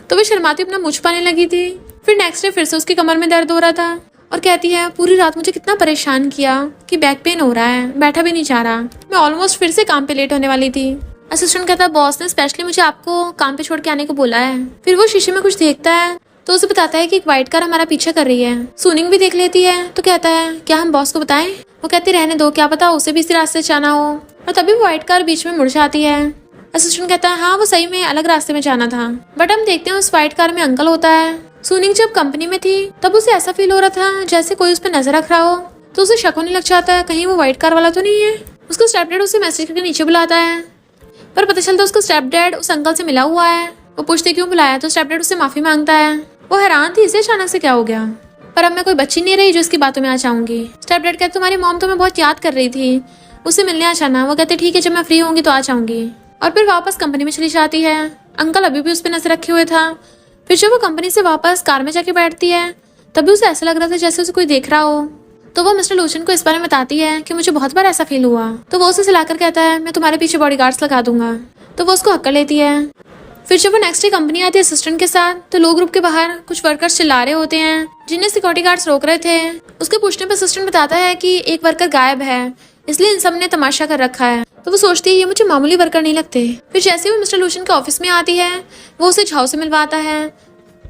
तो वो शर्माती अपना मुंह छुपाने लगी थी। फिर नेक्स्ट डे फिर से उसकी कमर में दर्द हो रहा था और कहती है पूरी रात मुझे कितना परेशान किया कि बैक पेन हो रहा है, बैठा भी नहीं जा रहा। मैं ऑलमोस्ट फिर से काम पे लेट होने वाली थी। असिस्टेंट कहता है बॉस ने स्पेशली मुझे आपको काम पे छोड़ के आने को बोला है। फिर वो शीशे में कुछ देखता है तो उसे बताता है कि एक व्हाइट कार हमारा पीछा कर रही है। सुनिंग भी देख लेती है तो कहता है क्या हम बॉस को बताएं। वो कहती रहने दो, क्या पता उसे भी इसी रास्ते से जाना हो। और तभी वो व्हाइट कार बीच में मुड़ जाती है। असिस्टेंट कहता है हाँ वो सही में अलग रास्ते में जाना था, बट हम देखते हैं उस व्हाइट कार में अंकल होता है। सुनिंग जब कंपनी में थी तब उसे ऐसा फील हो रहा था जैसे कोई उस पर नजर रख रहा हो, तो उसे शक होने लग जाता है कहीं वो व्हाइट कार वाला तो नहीं है। उसका स्टेप डैड उसे मैसेज करके नीचे बुलाता है पर पता चलता है उसका स्टेप डैड उस अंकल से मिला हुआ है। वो पूछते क्यों बुलाया तो स्टेप डैड उससे माफी मांगता है। वो हैरान थी इसे अचानक से क्या हो गया, पर अब मैं कोई बच्ची नहीं रही जो इसकी बातों में आ जाऊंगी। स्टेप डैड कहते तुम्हारी मॉम तुम्हें बहुत याद कर रही थी, उससे मिलने आ जाना। वो कहते ठीक है जब मैं फ्री होंगी तो आ जाऊंगी। और फिर वापस कंपनी में चली जाती है। अंकल अभी भी उस पर नजर रखे हुए था। फिर जब वो कंपनी से वापस कार में जाके बैठती है तभी उसे ऐसा लग रहा था जैसे उसे कोई देख रहा हो। तो वो मिस्टर लूशियन को इस बारे में बताती है कि मुझे बहुत बार ऐसा फील हुआ। तो वो उसे सिलाकर कहता है मैं तुम्हारे पीछे बॉडीगार्ड्स लगा दूंगा। तो वो उसको हक्का लेती है। फिर जब वो नेक्स्ट डे कंपनी आती है असिस्टेंट के साथ तो लो ग्रुप के बाहर कुछ वर्कर्स चिल्ला रहे होते हैं जिन्हें सिक्योरिटी गार्ड्स रोक रहे थे। उसके पूछने पर असिस्टेंट बताता है कि एक वर्कर गायब है इसलिए इन सब ने तमाशा कर रखा है। तो वो सोचती है ये मुझे मामूली वर्कर नहीं लगते। फिर जैसे वो मिस्टर लूशियन के ऑफिस में आती है वो उसे झाओ से मिलवाता है।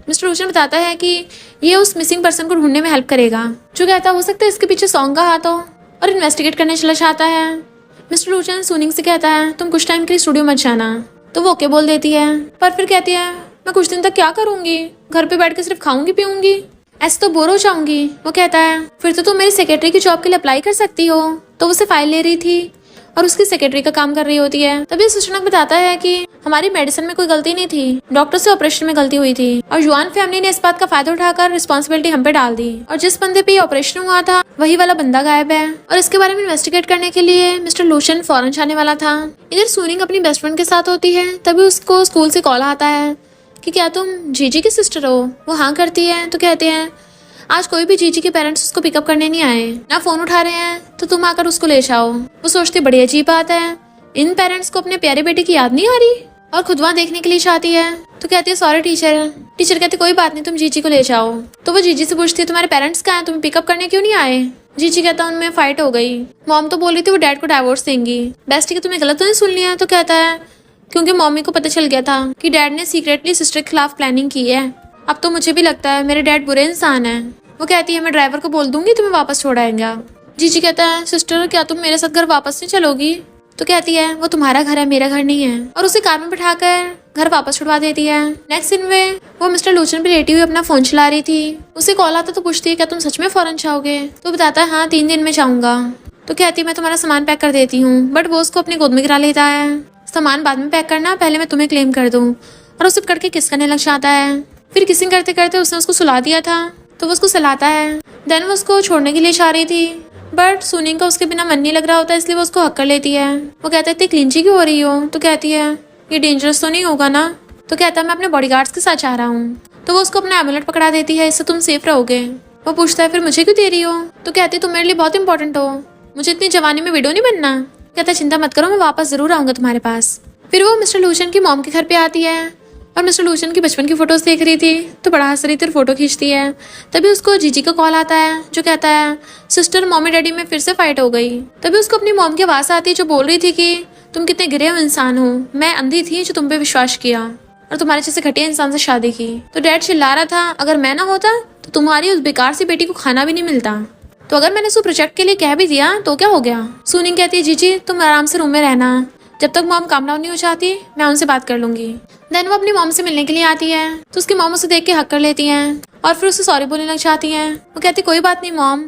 मिस्टर लूशियन बताता है कि ये उस मिसिंग पर्सन को ढूंढने में हेल्प करेगा। जो कहता हो सकता है इसके पीछे सॉन्ग का हाथ हो और इन्वेस्टिगेट करने चला जाता है। मिस्टर लूशियन सुनिंग से कहता है तुम कुछ टाइम के लिए स्टूडियो मत जाना। तो वो ओके बोल देती है पर फिर कहती है मैं कुछ दिन तक क्या करूंगी, घर पे बैठ के सिर्फ खाऊंगी पीऊंगी, ऐसे तो बोर हो जाऊंगी। वो कहता है फिर तो तुम मेरी सेक्रेटरी की जॉब के लिए अप्लाई कर सकती हो। तो वो उसे फाइल ले रही थी और उसकी सेक्रेटरी का काम कर रही होती है। तभी असिस्टेंट बताता है कि हमारी मेडिसिन में कोई गलती नहीं थी, डॉक्टर से ऑपरेशन में गलती हुई थी और जुआन फैमिली ने इस बात का फायदा उठाकर रिस्पॉन्सिबिलिटी हम पे डाल दी और जिस बंदे पे ऑपरेशन हुआ था वही वाला बंदा गायब है। और इसके बारे में इन्वेस्टिगेट करने के लिए मिस्टर लूशियन फौरन जाने वाला था। इधर सुनिंग अपनी बेस्ट फ्रेंड के साथ होती है तभी उसको स्कूल से कॉल आता है कि क्या तुम जीजी की सिस्टर हो। वो हाँ करती है तो कहते हैं आज कोई भी जीजी के पेरेंट्स उसको पिकअप करने नहीं आए, ना फोन उठा रहे हैं, तो तुम आकर उसको ले जाओ। वो सोचती बड़ी अजीब बात है, इन पेरेंट्स को अपने प्यारे बेटे की याद नहीं आ रही और खुद वहाँ देखने के लिए चाहती है। तो कहती है सॉरी टीचर। टीचर कहते कोई बात नहीं तुम जीजी को ले जाओ। तो वो जीजी से पूछती है तुम्हारे पेरेंट्स कहाँ हैं, तुम्हें पिकअप करने क्यों नहीं आए। जीजी कहता उनमें फाइट हो गई, मॉम तो बोल रही थी वो डैड को डाइवोर्स देंगी। बेस्ट कि तुम्हें गलत तो नहीं सुन लिया। तो कहता है क्योंकि मम्मी को पता चल गया था कि डैड ने सीक्रेटली सिस्टर के खिलाफ प्लानिंग की है। अब तो मुझे भी लगता है मेरे डैड बुरे इंसान है। वो कहती है मैं ड्राइवर को बोल दूंगी तुम्हें वापस छोड़ आएगा। जीजी कहता है सिस्टर क्या तुम मेरे साथ घर वापस नहीं चलोगी। तो कहती है वो तुम्हारा घर है मेरा घर नहीं है और उसे कार में बिठाकर घर वापस छुड़वा देती है। नेक्स्ट दिन में वो मिस्टर लूशियन पे लेटी हुई अपना फोन चला रही थी। उसे कॉल आता तो पूछती है क्या तुम सच में फौरन जाओगे। तो बताता है हाँ 3 दिन में जाऊंगा। तो कहती है मैं तुम्हारा सामान पैक कर देती हूँ, बट वो उसको अपनी गोद में गिरा लेता है। सामान बाद में पैक करना, पहले मैं तुम्हें क्लेम कर दूँ। और उसे पकड़ के किस करने लग जाता है। फिर किसिंग करते करते उसने उसको सुला दिया था तो वो उसको सहलाता है। देन वो उसको छोड़ने के लिए जा रही थी बट सुनिंग का उसके बिना मन नहीं लग रहा होता इसलिए वो उसको हक कर लेती है। वो कहता है इतनी क्लिंची क्यों हो रही हो। तो कहती है ये डेंजरस तो नहीं होगा ना। तो कहता है मैं अपने बॉडीगार्ड्स के साथ जा रहा हूँ। तो वो उसको अपना एमुलेट पकड़ा देती है, इससे तुम सेफ रहोगे। वो पूछता है फिर मुझे क्यों दे रही हो। तो कहती है तुम मेरे लिए बहुत इंपॉर्टेंट हो, मुझे इतनी जवानी में विडो नहीं बनना। कहता है चिंता मत करो, मैं वापस जरूर आऊंगा तुम्हारे पास। फिर वो मिस्टर लूशन की मॉम के घर पे आती है और मिस्टर लूशन की बचपन की फोटोज देख रही थी तो बड़ा हंस रही थी और फोटो खींचती है। तभी उसको जीजी का कॉल आता है जो कहता है सिस्टर मम्मी डैडी में फिर से फाइट हो गई। तभी उसको अपनी मॉम की आवाज़ आती है जो बोल रही थी कि तुम कितने गिरे हुए इंसान हो, मैं अंधी थी जो तुम पे विश्वास किया और तुम्हारे जैसे घटिया इंसान से शादी की। तो डैड चिल्ला रहा था अगर मैं ना होता तो तुम्हारी उस बेकार सी बेटी को खाना भी नहीं मिलता। तो अगर मैंने उसको प्रोजेक्ट के लिए कह भी दिया तो क्या हो गया। सुनिंग कहती है जीजी तुम आराम से रूम में रहना, जब तक मॉम काम डाउन नहीं हो जाती मैं उनसे बात कर लूंगी। देन वो अपनी मॉम से मिलने के लिए आती है तो उसकी मॉम उसे देख के हक कर लेती हैं और फिर उसे सॉरी बोलने लग जाती हैं। वो कहती कोई बात नहीं मॉम।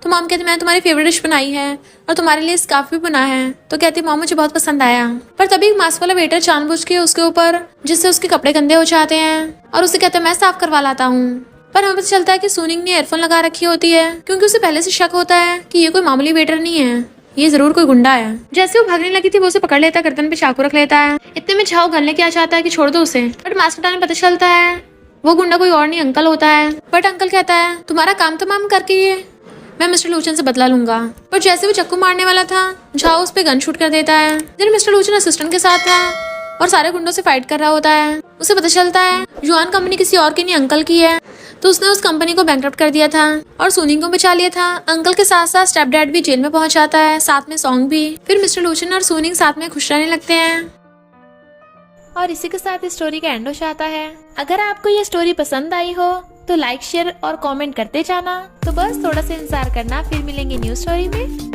तो मॉम कहती मैंने तुम्हारी फेवरेट डिश बनाई है और तुम्हारे लिए स्कार्फ भी बना है। तो कहती मॉम मुझे बहुत पसंद आया। पर तभी मास्क वाला वेटर जानबूझ के उसके ऊपर जिससे उसके कपड़े गंदे हो जाते हैं और उसे कहता है मैं साफ करवा लाता हूँ। पर हमें पता चलता है कि सुनिंग ने ईयरफोन लगा रखी होती है क्योंकि उसे पहले से शक होता है कि ये कोई मामूली वेटर नहीं है, ये जरूर कोई गुंडा है। जैसे वो भागने लगी थी वो उसे पकड़ लेता है, गर्दन पे चाकू रख लेता है। इतने में झाओ गलने क्या चाहता है कि छोड़ दो उसे, बट मास्क हटाने पता चलता है वो गुंडा कोई और नहीं अंकल होता है। बट अंकल कहता है तुम्हारा काम तमाम करके ये मैं मिस्टर लूचन से बदला लूंगा। पर जैसे वो चक्कू मारने वाला था झाओ उस पर गन शूट कर देता है। फिर मिस्टर लूचन असिस्टेंट के साथ था और सारे गुंडों से फाइट कर रहा होता है। उसे पता चलता है जुआन कंपनी किसी और की नहीं अंकल की है, तो उसने उस कंपनी को बैंकरप्ट कर दिया था और सुनिंग को बचा लिया था। अंकल के साथ साथ स्टेप डैड भी जेल में पहुंच जाता है, साथ में सॉन्ग भी। फिर मिस्टर लूशन और सुनिंग साथ में खुश रहने लगते हैं और इसी के साथ इस स्टोरी का एंड हो जाता है। अगर आपको ये स्टोरी पसंद आई हो तो लाइक शेयर और कमेंट करते जाना। तो बस थोड़ा सा इंतजार करना, फिर मिलेंगे न्यू स्टोरी में।